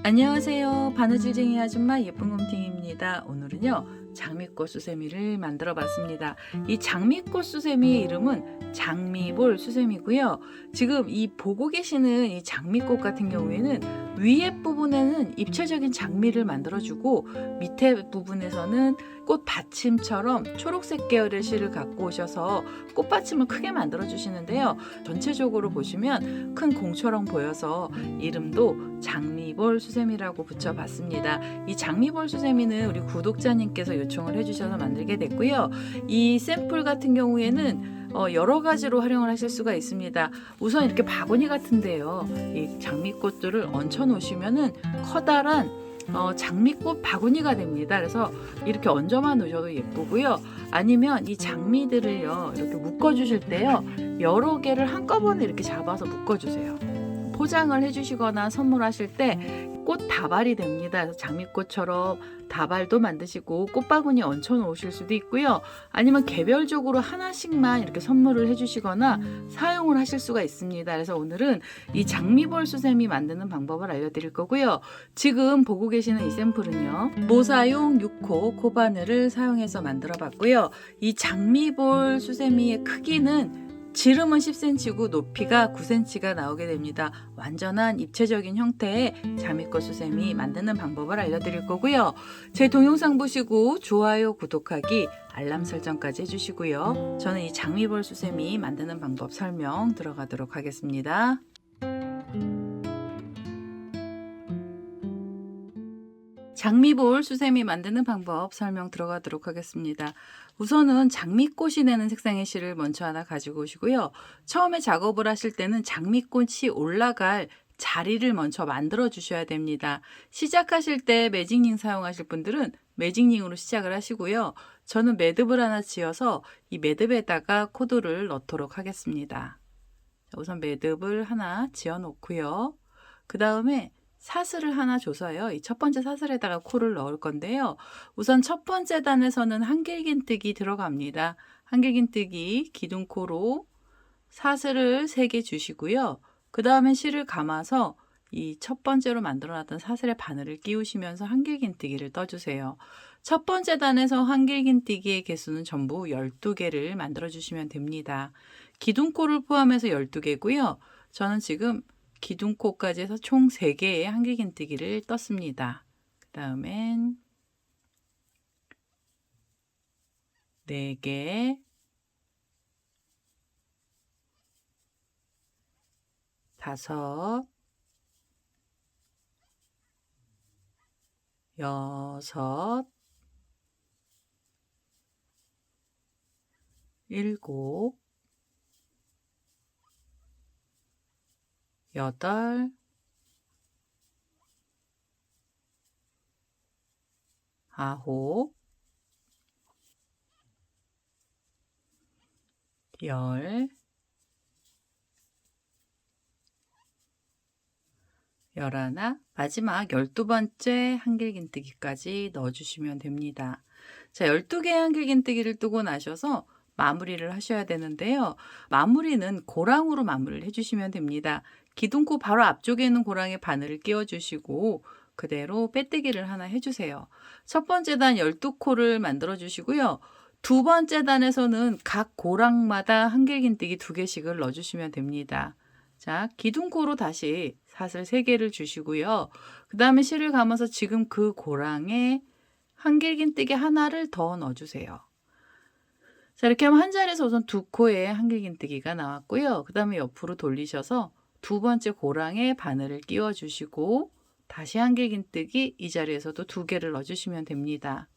안녕하세요. 바느질쟁이 아줌마 예쁜곰팅입니다. 오늘은요 장미꽃 수세미를 만들어 봤습니다. 이 장미꽃 수세미의 이름은 장미볼 수세미고요. 지금 이 보고 계시는 이 장미꽃 같은 경우에는 위에 부분에는 입체적인 장미를 만들어주고 밑에 부분에서는 꽃 받침처럼 초록색 계열의 실을 갖고 오셔서 꽃받침을 크게 만들어 주시는데요. 전체적으로 보시면 큰 공처럼 보여서 이름도 장미볼 수세미라고 붙여봤습니다. 이 장미볼 수세미는 우리 구독자님께서 요청을 해주셔서 만들게 됐고요. 이 샘플 같은 경우에는 여러 가지로 활용을 하실 수가 있습니다. 우선 이렇게 바구니 같은데요. 이 장미꽃들을 얹혀 놓으시면은 커다란 장미꽃 바구니가 됩니다. 그래서 이렇게 얹어만 놓으셔도 예쁘고요. 아니면 이 장미들을요 이렇게 묶어 주실 때요 여러 개를 한꺼번에 이렇게 잡아서 묶어 주세요. 포장을 해주시거나 선물하실 때 꽃 다발이 됩니다. 그래서 장미꽃처럼 다발도 만드시고 꽃바구니 얹혀 놓으실 수도 있고요. 아니면 개별적으로 하나씩만 이렇게 선물을 해주시거나 사용을 하실 수가 있습니다. 그래서 오늘은 이 장미볼 수세미 만드는 방법을 알려드릴 거고요. 지금 보고 계시는 이 샘플은요. 모사용 6호 코바늘을 사용해서 만들어 봤고요. 이 장미볼 수세미의 크기는 지름은 10cm고 높이가 9cm가 나오게 됩니다. 완전한 입체적인 형태의 장미꽃 수세미 만드는 방법을 알려드릴 거고요. 제 동영상 보시고 좋아요, 구독하기, 알람 설정까지 해주시고요. 저는 이 장미볼 수세미 만드는 방법 설명 들어가도록 하겠습니다. 장미볼 수세미 만드는 방법 설명 들어가도록 하겠습니다. 우선은 장미꽃이 내는 색상의 실을 먼저 하나 가지고 오시고요. 처음에 작업을 하실 때는 장미꽃이 올라갈 자리를 먼저 만들어 주셔야 됩니다. 시작하실 때 매직링 사용하실 분들은 매직링으로 시작을 하시고요. 저는 매듭을 하나 지어서 이 매듭에다가 코드를 넣도록 하겠습니다. 우선 매듭을 하나 지어 놓고요. 그 다음에 사슬을 하나 줘서요. 이 첫 번째 사슬에다가 코를 넣을 건데요. 우선 첫 번째 단에서는 한길긴뜨기 들어갑니다. 한길긴뜨기 기둥코로 사슬을 3개 주시고요. 그 다음에 실을 감아서 이 첫 번째로 만들어놨던 사슬의 바늘을 끼우시면서 한길긴뜨기를 떠주세요. 첫 번째 단에서 한길긴뜨기의 개수는 전부 12개를 만들어 주시면 됩니다. 기둥코를 포함해서 12개고요. 저는 지금 기둥코까지 해서 총 3개의 한길긴뜨기를 떴습니다. 그 다음엔 4개, 5, 6, 7, 8, 9, 10, 11, 마지막 12번째 한길긴뜨기까지 넣어주시면 됩니다. 자, 12개의 한길긴뜨기를 뜨고 나셔서 마무리를 하셔야 되는데요. 마무리는 고랑으로 마무리를 해주시면 됩니다. 기둥코 바로 앞쪽에 있는 고랑에 바늘을 끼워주시고 그대로 빼뜨기를 하나 해주세요. 첫 번째 단 12코를 만들어 주시고요. 두 번째 단에서는 각 고랑마다 한길긴뜨기 2개씩을 넣어주시면 됩니다. 자, 기둥코로 다시 사슬 3개를 주시고요. 그 다음에 실을 감아서 지금 그 고랑에 한길긴뜨기 하나를 더 넣어주세요. 자, 이렇게 하면 한 자리에서 우선 2코의 한길긴뜨기가 나왔고요. 그 다음에 옆으로 돌리셔서 두 번째 고랑에 바늘을 끼워 주시고 다시 한길긴뜨기 이 자리에서도 2개를 넣어주시면 됩니다.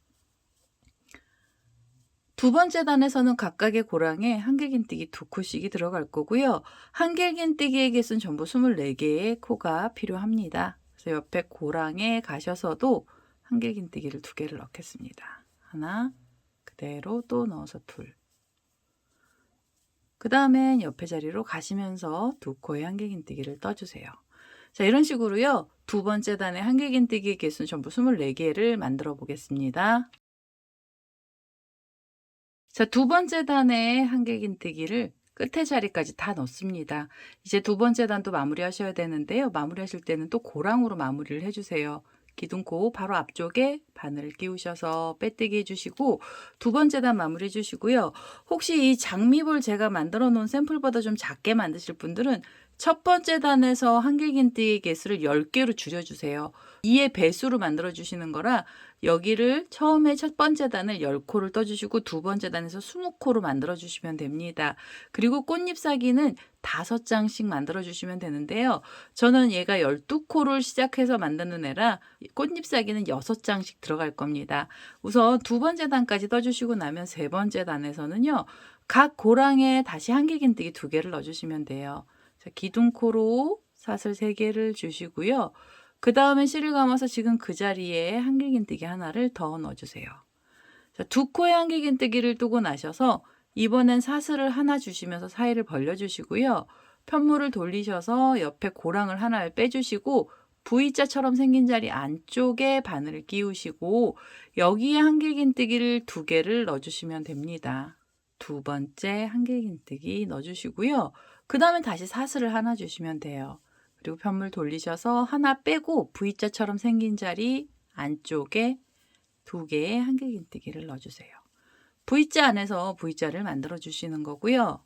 두 번째 단에서는 각각의 고랑에 한길긴뜨기 2코씩이 들어갈 거고요. 한길긴뜨기의 개수는 전부 24개의 코가 필요합니다. 그래서 옆에 고랑에 가셔서도 한길긴뜨기를 2개를 넣겠습니다. 하나, 그대로 또 넣어서 2. 그 다음엔 옆에 자리로 가시면서 2코의 한길긴뜨기를 떠주세요. 자, 이런 식으로요. 두 번째 단의 한길긴뜨기의 개수는 전부 24개를 만들어 보겠습니다. 자, 두 번째 단의 한길긴뜨기를 끝에 자리까지 다 넣습니다. 이제 두 번째 단도 마무리하셔야 되는데요. 마무리하실 때는 또 고랑으로 마무리를 해주세요. 기둥코 바로 앞쪽에 바늘을 끼우셔서 빼뜨기 해주시고 두 번째 단 마무리 해주시고요. 혹시 이 장미볼 제가 만들어 놓은 샘플보다 좀 작게 만드실 분들은 첫 번째 단에서 한길긴뜨기 개수를 10개로 줄여주세요. 2의 배수로 만들어 주시는 거라 여기를 처음에 첫 번째 단을 10코를 떠주시고 두 번째 단에서 20코로 만들어 주시면 됩니다. 그리고 꽃잎사기는 5장씩 만들어 주시면 되는데요. 저는 얘가 12코를 시작해서 만드는 애라 꽃잎사기는 6장씩 들어갈 겁니다. 우선 두 번째 단까지 떠주시고 나면 세 번째 단에서는요. 각 고랑에 다시 한길긴뜨기 2개를 넣어주시면 돼요. 자, 기둥코로 사슬 3개를 주시고요. 그 다음에 실을 감아서 지금 그 자리에 한길긴뜨기 하나를 더 넣어주세요. 자, 2코의 한길긴뜨기를 뜨고 나셔서 이번엔 사슬을 하나 주시면서 사이를 벌려주시고요. 편물을 돌리셔서 옆에 고랑을 하나를 빼주시고 V자처럼 생긴 자리 안쪽에 바늘을 끼우시고 여기에 한길긴뜨기를 2개를 넣어주시면 됩니다. 두 번째 한길긴뜨기 넣어주시고요. 그 다음에 다시 사슬을 하나 주시면 돼요. 그리고 편물 돌리셔서 하나 빼고 V자처럼 생긴 자리 안쪽에 2개의 한길긴뜨기를 넣어주세요. V자 안에서 V자를 만들어 주시는 거고요.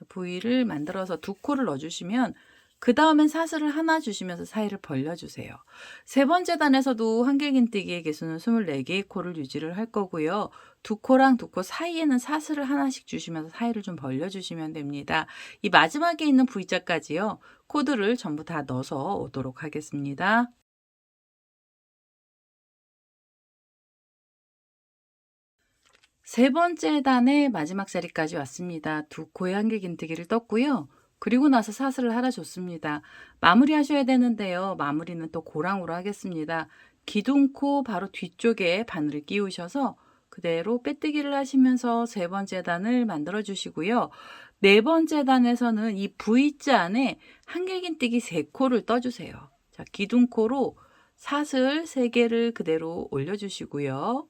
V를 만들어서 2코를 넣어주시면 그 다음엔 사슬을 하나 주시면서 사이를 벌려주세요. 세 번째 단에서도 한길긴뜨기의 개수는 24개의 코를 유지를 할 거고요. 2코랑 2코 사이에는 사슬을 하나씩 주시면서 사이를 좀 벌려주시면 됩니다. 이 마지막에 있는 V자까지요. 코드를 전부 다 넣어서 오도록 하겠습니다. 세 번째 단의 마지막 자리까지 왔습니다. 2코의 한길긴뜨기를 떴고요. 그리고 나서 사슬을 하나 줬습니다. 마무리 하셔야 되는데요. 마무리는 또 고랑으로 하겠습니다. 기둥코 바로 뒤쪽에 바늘을 끼우셔서 그대로 빼뜨기를 하시면서 세 번째 단을 만들어 주시고요. 네 번째 단에서는 이 V자 안에 한길긴뜨기 3코를 떠주세요. 자, 기둥코로 사슬 3개를 그대로 올려주시고요.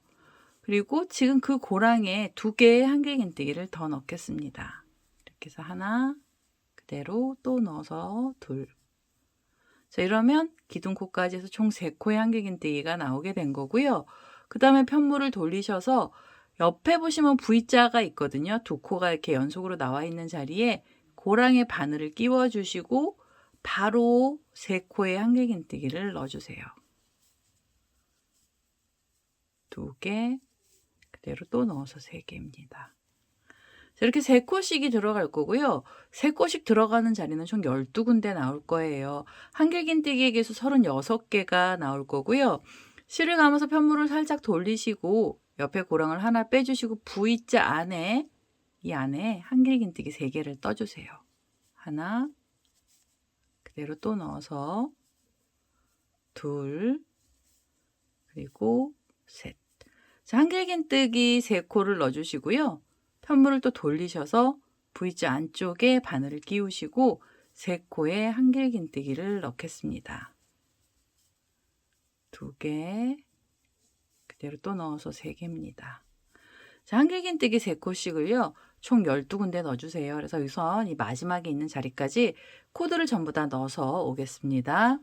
그리고 지금 그 고랑에 2개의 한길긴뜨기를 더 넣겠습니다. 이렇게 해서 하나, 그대로 또 넣어서 둘. 자, 이러면 기둥코까지 해서 총 3코의 한길긴뜨기가 나오게 된 거고요. 그 다음에 편물을 돌리셔서 옆에 보시면 V자가 있거든요. 2코가 이렇게 연속으로 나와 있는 자리에 고랑에 바늘을 끼워 주시고 바로 3코의 한길긴뜨기를 넣어주세요. 2개, 그대로 또 넣어서 3개입니다. 이렇게 3코씩이 들어갈 거고요. 3코씩 들어가는 자리는 총 12군데 나올 거예요. 한길긴뜨기의 개수 36개가 나올 거고요. 실을 감아서 편물을 살짝 돌리시고 옆에 고랑을 하나 빼주시고 V자 안에 이 안에 한길긴뜨기 3개를 떠주세요. 하나, 그대로 또 넣어서 둘, 그리고 셋. 자, 한길긴뜨기 3코를 넣어주시고요. 편물을 또 돌리셔서 V자 안쪽에 바늘을 끼우시고 3코의 한길긴뜨기를 넣겠습니다. 2개, 그대로 또 넣어서 3개입니다. 자, 한길긴뜨기 3코씩을요. 총 12군데 넣어주세요. 그래서 우선 이 마지막에 있는 자리까지 코드를 전부 다 넣어서 오겠습니다.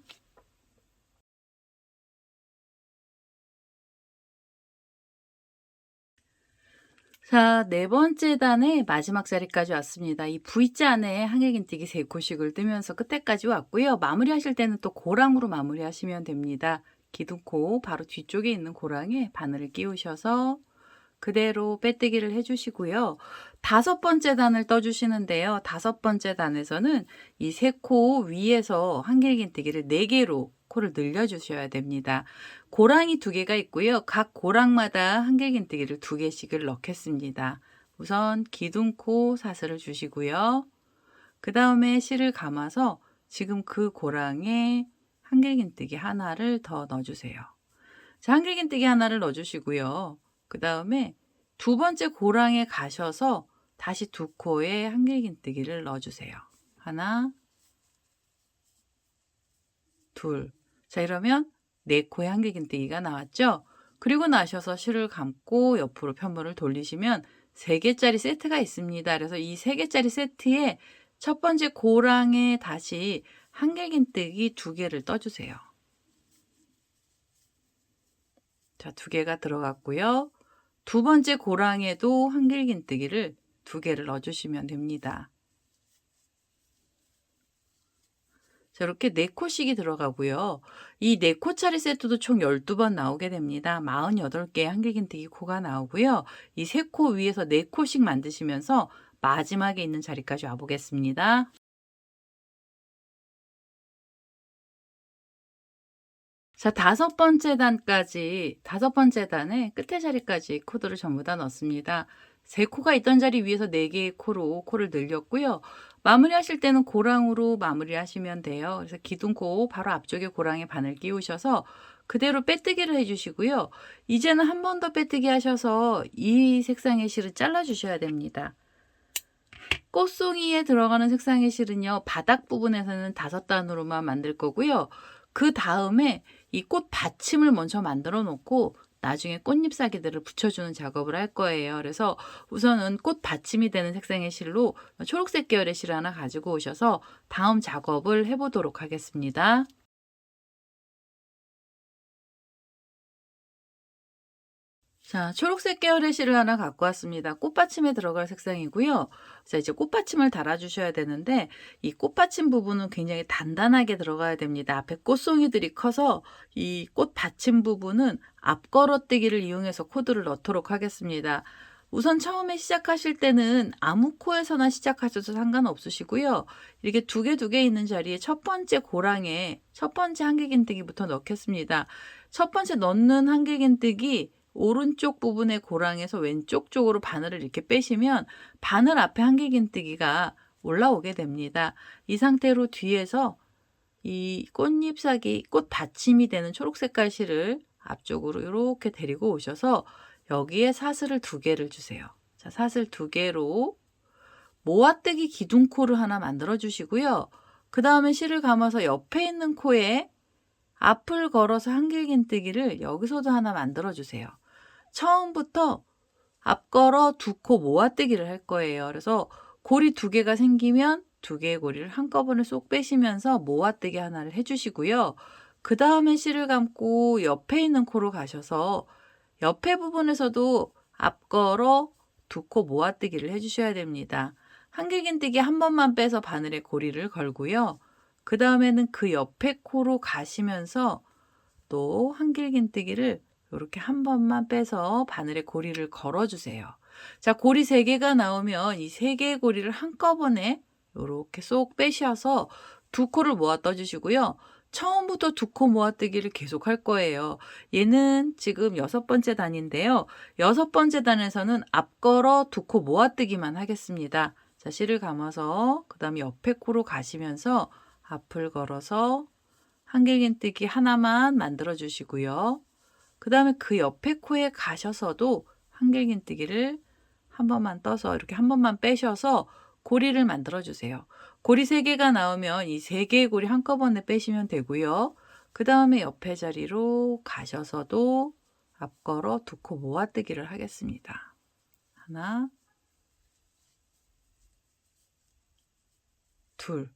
자, 네 번째 단의 마지막 자리까지 왔습니다. 이 V자 안에 한길긴뜨기 3코씩을 뜨면서 끝에까지 왔고요. 마무리하실 때는 또 고랑으로 마무리하시면 됩니다. 기둥코 바로 뒤쪽에 있는 고랑에 바늘을 끼우셔서 그대로 빼뜨기를 해주시고요. 5번째 단을 떠주시는데요. 5번째 단에서는 이 3코 위에서 한길긴뜨기를 4개로 코를 늘려주셔야 됩니다. 고랑이 2개가 있고요. 각 고랑마다 한길긴뜨기를 2개씩을 넣겠습니다. 우선 기둥코 사슬을 주시고요. 그 다음에 실을 감아서 지금 그 고랑에 한길긴뜨기 하나를 더 넣어주세요. 자, 한길긴뜨기 하나를 넣어주시고요. 그 다음에 두 번째 고랑에 가셔서 다시 2코의 한길긴뜨기를 넣어주세요. 하나, 둘. 자, 이러면 4코의 한길긴뜨기가 나왔죠? 그리고 나셔서 실을 감고 옆으로 편물을 돌리시면 3개짜리 세트가 있습니다. 그래서 이 3개짜리 세트에 첫 번째 고랑에 다시 한길긴뜨기 2개를 떠주세요. 자, 2개가 들어갔고요. 두 번째 고랑에도 한길긴뜨기를 2개를 넣어주시면 됩니다. 자, 이렇게 4코씩이 들어가고요. 이 4코짜리 세트도 총 12번 나오게 됩니다. 48개의 한길긴뜨기 코가 나오고요. 이 3코 위에서 4코씩 만드시면서 마지막에 있는 자리까지 와보겠습니다. 자, 5번째 단까지, 5번째 단의 끝에 자리까지 코드를 전부 다 넣습니다. 3코가 있던 자리 위에서 4개의 코로 코를 늘렸고요. 마무리 하실 때는 고랑으로 마무리 하시면 돼요. 그래서 기둥코 바로 앞쪽에 고랑에 바늘 끼우셔서 그대로 빼뜨기를 해주시고요. 이제는 한 번 더 빼뜨기 하셔서 이 색상의 실을 잘라 주셔야 됩니다. 꽃송이에 들어가는 색상의 실은요, 바닥 부분에서는 5단으로만 만들 거고요. 그 다음에 이 꽃 받침을 먼저 만들어 놓고 나중에 꽃잎사귀들을 붙여주는 작업을 할 거예요. 그래서 우선은 꽃 받침이 되는 색상의 실로 초록색 계열의 실을 하나 가지고 오셔서 다음 작업을 해보도록 하겠습니다. 자, 초록색 계열의 실을 하나 갖고 왔습니다. 꽃받침에 들어갈 색상이고요. 자, 이제 꽃받침을 달아주셔야 되는데 이 꽃받침 부분은 굉장히 단단하게 들어가야 됩니다. 앞에 꽃송이들이 커서 이 꽃받침 부분은 앞걸어뜨기를 이용해서 코드를 넣도록 하겠습니다. 우선 처음에 시작하실 때는 아무 코에서나 시작하셔도 상관없으시고요. 이렇게 두 개 있는 자리에 첫 번째 고랑에 첫 번째 한길긴뜨기부터 넣겠습니다. 첫 번째 넣는 한길긴뜨기 오른쪽 부분의 고랑에서 왼쪽 쪽으로 바늘을 이렇게 빼시면 바늘 앞에 한길긴뜨기가 올라오게 됩니다. 이 상태로 뒤에서 이 꽃잎사귀, 꽃 받침이 되는 초록색깔 실을 앞쪽으로 이렇게 데리고 오셔서 여기에 사슬을 2개를 주세요. 자, 사슬 2개로 모아뜨기 기둥코를 하나 만들어 주시고요. 그 다음에 실을 감아서 옆에 있는 코에 앞을 걸어서 한길긴뜨기를 여기서도 하나 만들어 주세요. 처음부터 앞걸어 2코 모아뜨기를 할 거예요. 그래서 고리 2개가 생기면 2개의 고리를 한꺼번에 쏙 빼시면서 모아뜨기 하나를 해주시고요. 그 다음에 실을 감고 옆에 있는 코로 가셔서 옆에 부분에서도 앞걸어 2코 모아뜨기를 해주셔야 됩니다. 한길긴뜨기 한 번만 빼서 바늘에 고리를 걸고요. 그 다음에는 그 옆에 코로 가시면서 또 한길긴뜨기를 이렇게 한 번만 빼서 바늘에 고리를 걸어주세요. 자, 고리 3개가 나오면 이 3개의 고리를 한꺼번에 이렇게 쏙 빼셔서 2코를 모아 떠주시고요. 처음부터 2코 모아뜨기를 계속 할 거예요. 얘는 지금 6번째 단인데요. 6번째 단에서는 앞걸어 2코 모아뜨기만 하겠습니다. 자, 실을 감아서 그 다음에 옆에 코로 가시면서 앞을 걸어서 한길긴뜨기 하나만 만들어 주시고요. 그 다음에 그 옆에 코에 가셔서도 한길긴뜨기를 한 번만 떠서 이렇게 한 번만 빼셔서 고리를 만들어 주세요. 고리 3개가 나오면 이 3개의 고리 한꺼번에 빼시면 되고요. 그 다음에 옆에 자리로 가셔서도 앞걸어 2코 모아뜨기를 하겠습니다. 하나, 둘.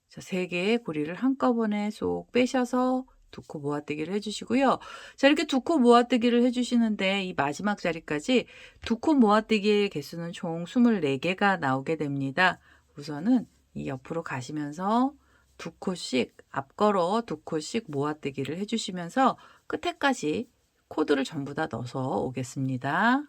자, 3개의 고리를 한꺼번에 쏙 빼셔서 2코 모아뜨기를 해주시고요. 자, 이렇게 2코 모아뜨기를 해주시는데 이 마지막 자리까지 2코 모아뜨기의 개수는 총 24개가 나오게 됩니다. 우선은 이 옆으로 가시면서 2코씩 앞걸어 2코씩 모아뜨기를 해주시면서 끝에까지 코드를 전부 다 넣어서 오겠습니다.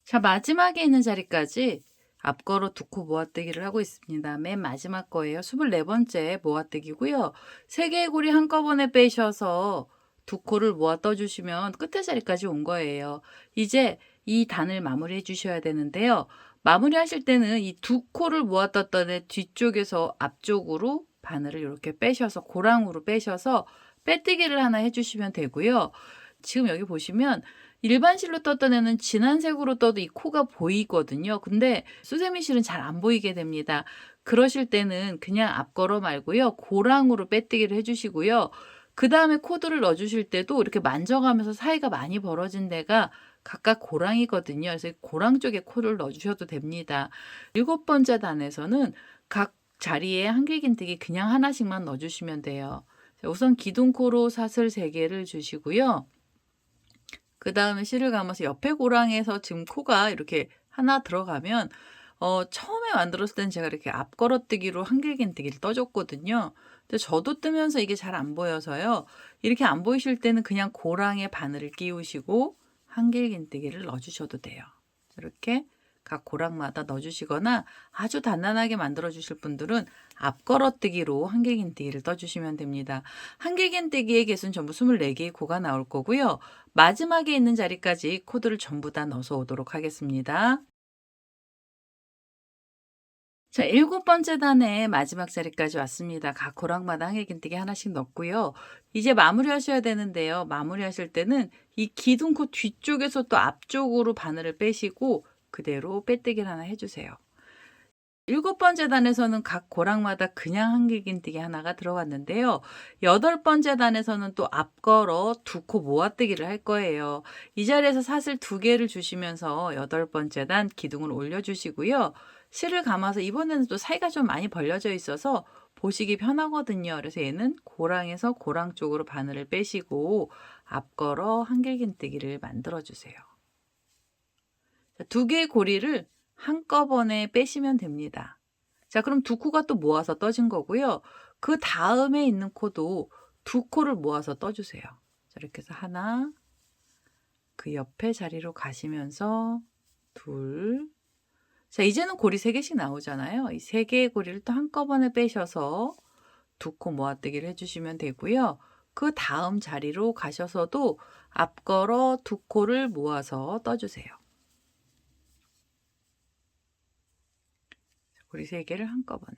자, 마지막에 있는 자리까지 앞걸어 2코 모아뜨기를 하고 있습니다. 맨 마지막 거예요. 24번째 모아뜨기고요. 3개의 고리 한꺼번에 빼셔서 2코를 모아 떠주시면 끝에 자리까지 온 거예요. 이제 이 단을 마무리해 주셔야 되는데요. 마무리 하실 때는 이 2코를 모아 떴던 애 뒤쪽에서 앞쪽으로 바늘을 이렇게 빼셔서 고랑으로 빼셔서 빼뜨기를 하나 해주시면 되고요. 지금 여기 보시면 일반 실로 떴던 애는 진한 색으로 떠도 이 코가 보이거든요. 근데 수세미 실은 잘 안 보이게 됩니다. 그러실 때는 그냥 앞걸어 말고요. 고랑으로 빼뜨기를 해주시고요. 그다음에 코드를 넣어 주실 때도 이렇게 만져가면서 사이가 많이 벌어진 데가 각각 고랑이거든요. 그래서 고랑 쪽에 코를 넣어 주셔도 됩니다. 7번째 단에서는 각 자리에 한길긴뜨기 그냥 하나씩만 넣어 주시면 돼요. 자, 우선 기둥코로 사슬 3개를 주시고요. 그다음에 실을 감아서 옆에 고랑에서 지금 코가 이렇게 하나 들어가면 처음에 만들었을 때는 제가 이렇게 앞걸어뜨기로 한길긴뜨기를 떠 줬거든요. 근데 저도 뜨면서 이게 잘 안 보여서요. 이렇게 안 보이실 때는 그냥 고랑에 바늘을 끼우시고 한길긴뜨기를 넣어 주셔도 돼요. 이렇게 각 고랑마다 넣어 주시거나 아주 단단하게 만들어 주실 분들은 앞걸어뜨기로 한길긴뜨기를 떠 주시면 됩니다. 한길긴뜨기의 개수는 전부 24개의 코가 나올 거고요. 마지막에 있는 자리까지 코드를 전부 다 넣어서 오도록 하겠습니다. 자, 7번째 단의 마지막 자리까지 왔습니다. 각 고랑마다 한길긴뜨기 하나씩 넣고요. 이제 마무리하셔야 되는데요. 마무리하실 때는 이 기둥코 뒤쪽에서 또 앞쪽으로 바늘을 빼시고 그대로 빼뜨기를 하나 해주세요. 7번째 단에서는 각 고랑마다 그냥 한길긴뜨기 하나가 들어갔는데요. 8번째 단에서는 또 앞걸어 2코 모아뜨기를 할 거예요. 이 자리에서 사슬 2개를 주시면서 8번째 단 기둥을 올려주시고요. 실을 감아서 이번에는 또 사이가 좀 많이 벌려져 있어서 보시기 편하거든요. 그래서 얘는 고랑에서 고랑 쪽으로 바늘을 빼시고 앞걸어 한길긴뜨기를 만들어 주세요. 2개의 고리를 한꺼번에 빼시면 됩니다. 자, 그럼 2코가 또 모아서 떠진 거고요. 그 다음에 있는 코도 2코를 모아서 떠주세요. 자, 이렇게 해서 하나, 그 옆에 자리로 가시면서 둘. 자, 이제는 고리 3개씩 나오잖아요. 이 3개의 고리를 또 한꺼번에 빼셔서 2코 모아뜨기를 해주시면 되고요. 그 다음 자리로 가셔서도 앞걸어 2코를 모아서 떠주세요. 고리 3개를 한꺼번에.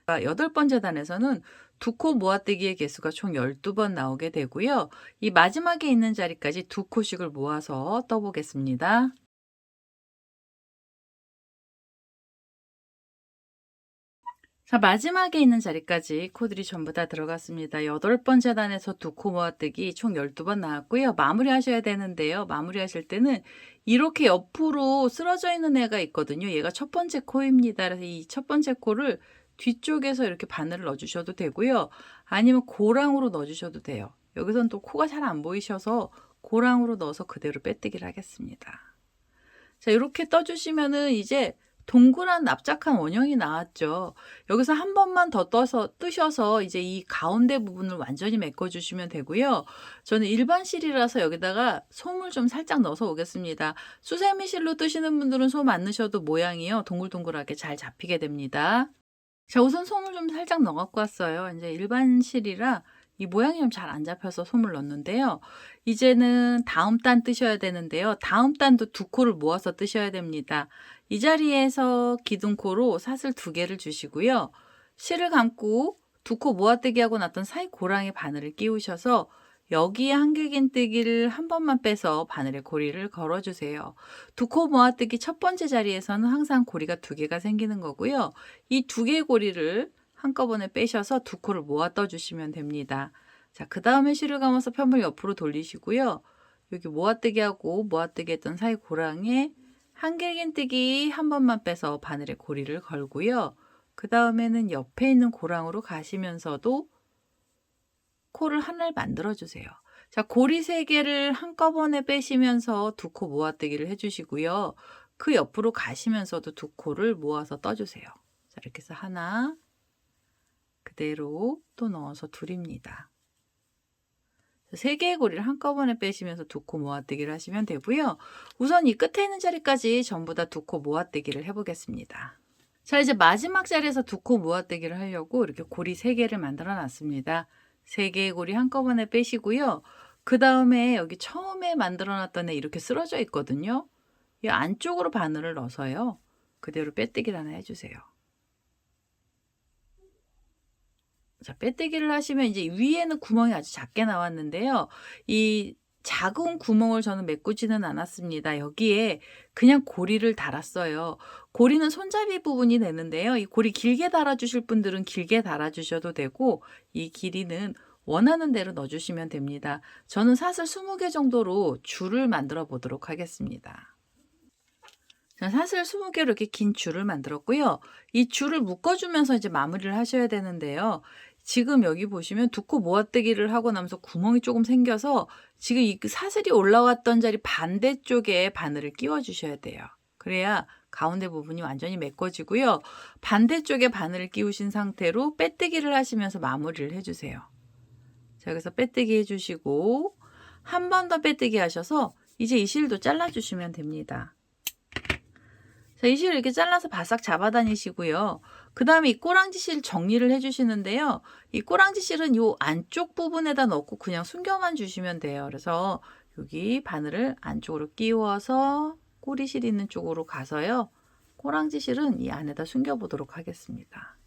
8번째 단에서는 2코 모아뜨기의 개수가 총 12번 나오게 되고요. 이 마지막에 있는 자리까지 2코씩을 모아서 떠보겠습니다. 자, 마지막에 있는 자리까지 코들이 전부 다 들어갔습니다. 8번째 단에서 2코 모아뜨기 총 12번 나왔고요. 마무리하셔야 되는데요. 마무리하실 때는 이렇게 옆으로 쓰러져 있는 애가 있거든요. 얘가 첫 번째 코입니다. 그래서 이 첫 번째 코를 뒤쪽에서 이렇게 바늘을 넣어주셔도 되고요. 아니면 고랑으로 넣어주셔도 돼요. 여기서는 또 코가 잘 안 보이셔서 고랑으로 넣어서 그대로 빼뜨기를 하겠습니다. 자, 이렇게 떠주시면은 이제 동그란 납작한 원형이 나왔죠. 여기서 한 번만 더 뜨셔서 이제 이 가운데 부분을 완전히 메꿔주시면 되고요. 저는 일반 실이라서 여기다가 솜을 좀 살짝 넣어서 오겠습니다. 수세미 실로 뜨시는 분들은 솜 안 넣으셔도 모양이요. 동글동글하게 잘 잡히게 됩니다. 자, 우선 솜을 좀 살짝 넣어 갖고 왔어요. 이제 일반 실이라 이 모양이 좀 잘 안 잡혀서 솜을 넣었는데요. 이제는 다음 단 뜨셔야 되는데요. 다음 단도 2코를 모아서 뜨셔야 됩니다. 이 자리에서 기둥코로 사슬 2개를 주시고요. 실을 감고 2코 모아뜨기 하고 났던 사이 고랑에 바늘을 끼우셔서 여기에 한길긴뜨기를 한 번만 빼서 바늘에 고리를 걸어주세요. 2코 모아뜨기 첫 번째 자리에서는 항상 고리가 2개가 생기는 거고요. 이 2개의 고리를 한꺼번에 빼셔서 2코를 모아 떠주시면 됩니다. 자, 그 다음에 실을 감아서 편을 옆으로 돌리시고요. 여기 모아뜨기하고 모아뜨기 했던 사이 고랑에 한길긴뜨기 한 번만 빼서 바늘에 고리를 걸고요. 그 다음에는 옆에 있는 고랑으로 가시면서도 코를 하나를 만들어 주세요. 자, 고리 3개를 한꺼번에 빼시면서 2코 모아뜨기를 해주시고요. 그 옆으로 가시면서도 2코를 모아서 떠주세요. 자, 이렇게 해서 하나, 그대로 또 넣어서 둘입니다. 3개의 고리를 한꺼번에 빼시면서 2코 모아뜨기를 하시면 되고요. 우선 이 끝에 있는 자리까지 전부 다 2코 모아뜨기를 해보겠습니다. 자, 이제 마지막 자리에서 2코 모아뜨기를 하려고 이렇게 고리 3개를 만들어 놨습니다. 3개의 고리 한꺼번에 빼시고요. 그 다음에 여기 처음에 만들어 놨던 애 이렇게 쓰러져 있거든요. 이 안쪽으로 바늘을 넣어서요. 그대로 빼뜨기를 하나 해주세요. 자, 빼뜨기를 하시면 이제 위에는 구멍이 아주 작게 나왔는데요. 이 작은 구멍을 저는 메꾸지는 않았습니다. 여기에 그냥 고리를 달았어요. 고리는 손잡이 부분이 되는데요. 이 고리 길게 달아주실 분들은 길게 달아주셔도 되고 이 길이는 원하는 대로 넣어주시면 됩니다. 저는 사슬 20개 정도로 줄을 만들어 보도록 하겠습니다. 자, 사슬 20개로 이렇게 긴 줄을 만들었고요. 이 줄을 묶어주면서 이제 마무리를 하셔야 되는데요. 지금 여기 보시면 두 코 모아뜨기를 하고 나면서 구멍이 조금 생겨서 지금 이 사슬이 올라왔던 자리 반대쪽에 바늘을 끼워 주셔야 돼요. 그래야 가운데 부분이 완전히 메꿔지고요. 반대쪽에 바늘을 끼우신 상태로 빼뜨기를 하시면서 마무리를 해주세요. 자, 여기서 빼뜨기 해주시고 한 번 더 빼뜨기 하셔서 이제 이 실도 잘라주시면 됩니다. 자, 이 실을 이렇게 잘라서 바싹 잡아 다니시고요. 그 다음에 이 꼬랑지 실 정리를 해주시는데요. 이 꼬랑지 실은 이 안쪽 부분에다 넣고 그냥 숨겨만 주시면 돼요. 그래서 여기 바늘을 안쪽으로 끼워서 꼬리실 있는 쪽으로 가서요. 꼬랑지 실은 이 안에다 숨겨보도록 하겠습니다.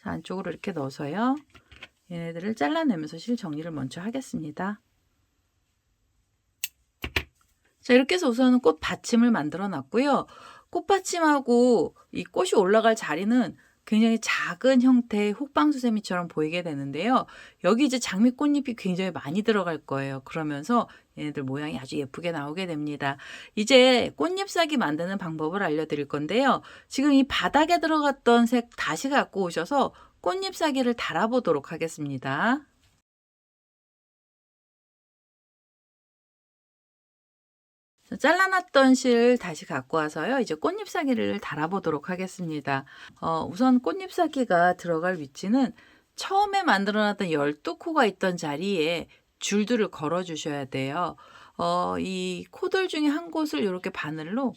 자, 안쪽으로 이렇게 넣어서요. 얘네들을 잘라내면서 실 정리를 먼저 하겠습니다. 자, 이렇게 해서 우선은 꽃 받침을 만들어 놨고요. 꽃받침하고 이 꽃이 올라갈 자리는 굉장히 작은 형태의 호빵수세미처럼 보이게 되는데요. 여기 이제 장미꽃잎이 굉장히 많이 들어갈 거예요. 그러면서 얘네들 모양이 아주 예쁘게 나오게 됩니다. 이제 꽃잎 사기 만드는 방법을 알려드릴 건데요. 지금 이 바닥에 들어갔던 색 다시 갖고 오셔서 꽃잎 사기를 달아보도록 하겠습니다. 잘라놨던 실 다시 갖고 와서요. 이제 꽃잎사기를 달아보도록 하겠습니다. 우선 꽃잎사기가 들어갈 위치는 처음에 만들어놨던 12코가 있던 자리에 줄들을 걸어 주셔야 돼요. 이 코들 중에 한 곳을 이렇게 바늘로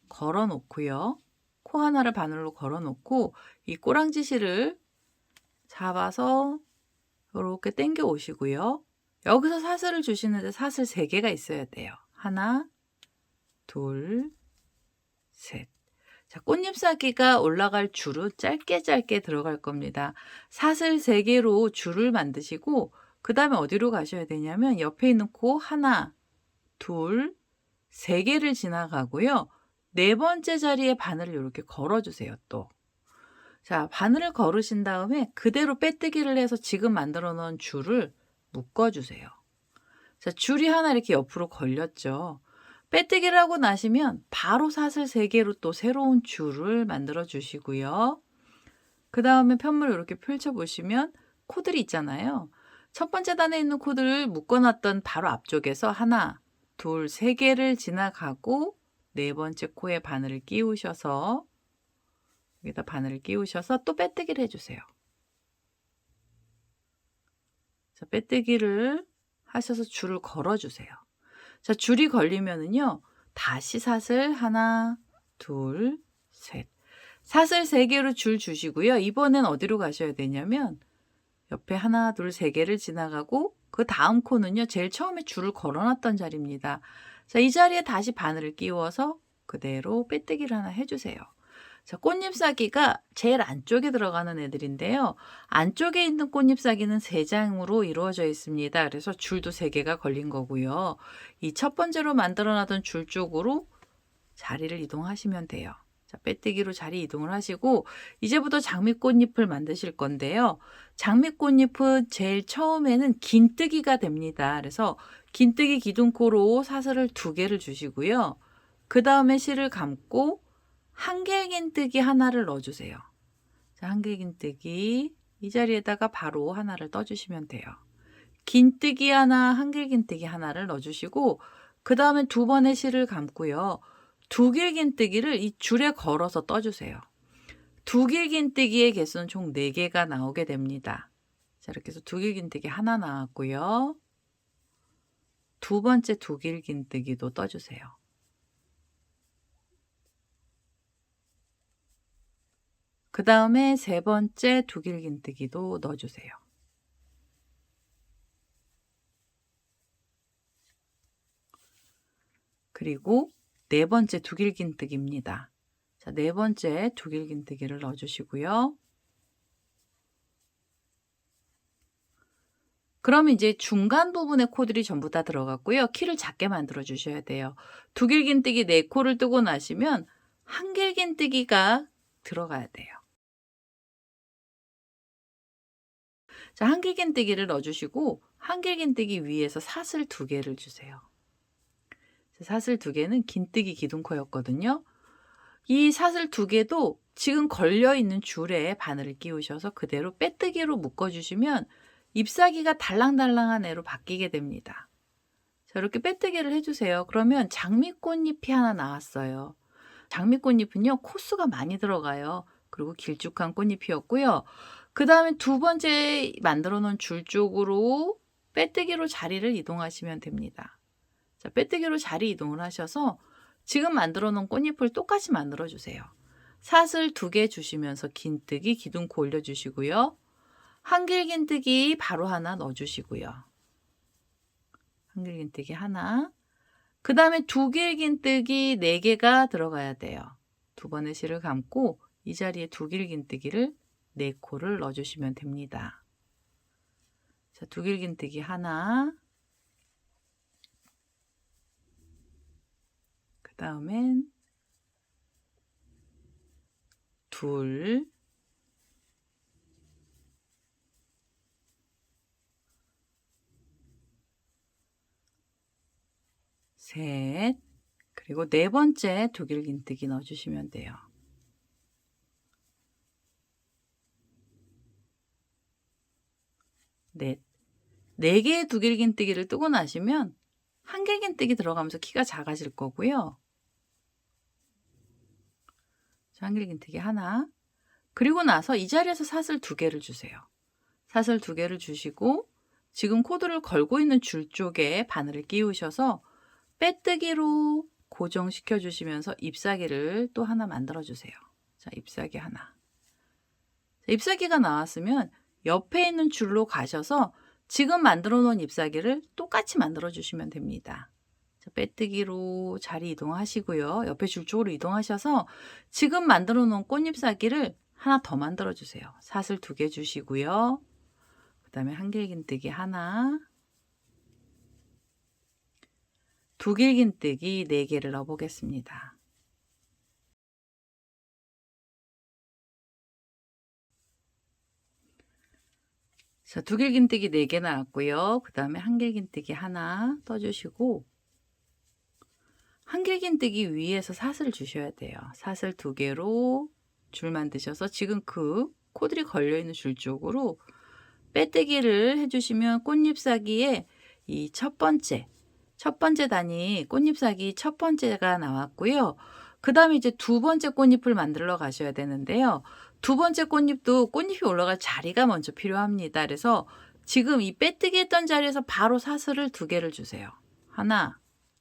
걸어 놓고요. 코 하나를 바늘로 걸어 놓고 이 꼬랑지 실을 잡아서 이렇게 당겨 오시고요. 여기서 사슬을 주시는데 사슬 3개가 있어야 돼요. 하나, 둘, 셋. 자, 꽃잎사기가 올라갈 줄은 짧게 들어갈 겁니다. 사슬 3개로 줄을 만드시고 그 다음에 어디로 가셔야 되냐면 옆에 있는 코 하나, 둘, 3개를 지나가고요. 4번째 자리에 바늘을 이렇게 걸어주세요. 또. 자, 바늘을 걸으신 다음에 그대로 빼뜨기를 해서 지금 만들어 놓은 줄을 묶어주세요. 자, 줄이 하나 이렇게 옆으로 걸렸죠. 빼뜨기를 하고 나시면 바로 사슬 3개로 또 새로운 줄을 만들어 주시고요. 그 다음에 편물을 이렇게 펼쳐 보시면 코들이 있잖아요. 첫 번째 단에 있는 코들을 묶어놨던 바로 앞쪽에서 하나, 둘, 3개를 지나가고 4번째 코에 바늘을 끼우셔서 여기다 바늘을 끼우셔서 또 빼뜨기를 해주세요. 자, 빼뜨기를 하셔서 줄을 걸어주세요. 자, 줄이 걸리면은요, 다시 사슬 하나, 둘, 셋. 사슬 3개로 줄 주시고요. 이번엔 어디로 가셔야 되냐면 옆에 하나, 둘, 3개를 지나가고 그 다음 코는요, 제일 처음에 줄을 걸어놨던 자리입니다. 자, 이 자리에 다시 바늘을 끼워서 그대로 빼뜨기를 하나 해주세요. 자, 꽃잎사기가 제일 안쪽에 들어가는 애들인데요. 안쪽에 있는 꽃잎사기는 3장으로 이루어져 있습니다. 그래서 줄도 3개가 걸린 거고요. 이 첫 번째로 만들어놨던 줄 쪽으로 자리를 이동하시면 돼요. 자, 빼뜨기로 자리 이동을 하시고 이제부터 장미꽃잎을 만드실 건데요. 장미꽃잎은 제일 처음에는 긴뜨기가 됩니다. 그래서 긴뜨기 기둥코로 사슬을 2개를 주시고요. 그 다음에 실을 감고 한길긴뜨기 하나를 넣어주세요. 자, 한길긴뜨기 이 자리에다가 바로 하나를 떠주시면 돼요. 긴뜨기 하나, 한길긴뜨기 하나를 넣어주시고 그 다음에 2번의 실을 감고요. 두길긴뜨기를 이 줄에 걸어서 떠주세요. 두길긴뜨기의 개수는 총 4개가 나오게 됩니다. 자, 이렇게 해서 두길긴뜨기 하나 나왔고요. 2번째 두길긴뜨기도 떠주세요. 그 다음에 3번째 두길긴뜨기도 넣어주세요. 그리고 4번째 두길긴뜨기입니다. 자, 4번째 두길긴뜨기를 넣어주시고요. 그럼 이제 중간 부분에 코들이 전부 다 들어갔고요. 키를 작게 만들어 주셔야 돼요. 두길긴뜨기 4코를 뜨고 나시면 한길긴뜨기가 들어가야 돼요. 자, 한길긴뜨기를 넣어주시고 한길긴뜨기 위에서 사슬 2개를 주세요. 사슬 2개는 긴뜨기 기둥코였거든요. 이 사슬 2개도 지금 걸려있는 줄에 바늘을 끼우셔서 그대로 빼뜨기로 묶어주시면 잎사귀가 달랑달랑한 애로 바뀌게 됩니다. 자, 이렇게 빼뜨기를 해주세요. 그러면 장미꽃잎이 하나 나왔어요. 장미꽃잎은요, 코수가 많이 들어가요. 그리고 길쭉한 꽃잎이었고요. 그 다음에 2번째 만들어 놓은 줄 쪽으로 빼뜨기로 자리를 이동하시면 됩니다. 자, 빼뜨기로 자리 이동을 하셔서 지금 만들어 놓은 꽃잎을 똑같이 만들어 주세요. 사슬 2개 주시면서 긴뜨기 기둥코 올려주시고요. 한길긴뜨기 바로 하나 넣어주시고요. 한길긴뜨기 하나. 그 다음에 두길긴뜨기 4개가 들어가야 돼요. 2번의 실을 감고 이 자리에 두길긴뜨기를 4코를 넣어주시면 됩니다. 자, 두길긴뜨기 하나. 그 다음엔 둘, 셋, 그리고 4번째 두길긴뜨기 넣어주시면 돼요. 넷. 4개의 두길긴뜨기를 뜨고 나시면 한길긴뜨기 들어가면서 키가 작아질 거고요. 자, 한길긴뜨기 하나. 그리고 나서 이 자리에서 사슬 2개를 주세요. 사슬 2개를 주시고 지금 코드를 걸고 있는 줄 쪽에 바늘을 끼우셔서 빼뜨기로 고정시켜 주시면서 잎사귀를 또 하나 만들어 주세요. 자, 잎사귀 하나. 자, 잎사귀가 나왔으면 옆에 있는 줄로 가셔서 지금 만들어 놓은 잎사귀를 똑같이 만들어 주시면 됩니다. 자, 빼뜨기로 자리 이동하시고요. 옆에 줄 쪽으로 이동하셔서 지금 만들어 놓은 꽃잎사귀를 하나 더 만들어 주세요. 사슬 2개 주시고요. 그 다음에 한길긴뜨기 하나, 두길긴뜨기 4개를 넣어 보겠습니다. 자, 두길긴뜨기 4개 나왔고요. 그 다음에 한길긴뜨기 하나 떠주시고 한길긴뜨기 위에서 사슬을 주셔야 돼요. 사슬 2개로 줄 만드셔서 지금 그 코들이 걸려있는 줄 쪽으로 빼뜨기를 해주시면 꽃잎사귀에 이 첫 번째 단이 꽃잎사귀 첫 번째가 나왔고요. 그 다음에 이제 2번째 꽃잎을 만들어 가셔야 되는데요. 2번째 꽃잎도 꽃잎이 올라갈 자리가 먼저 필요합니다. 그래서 지금 이 빼뜨기 했던 자리에서 바로 사슬을 2개를 주세요. 하나,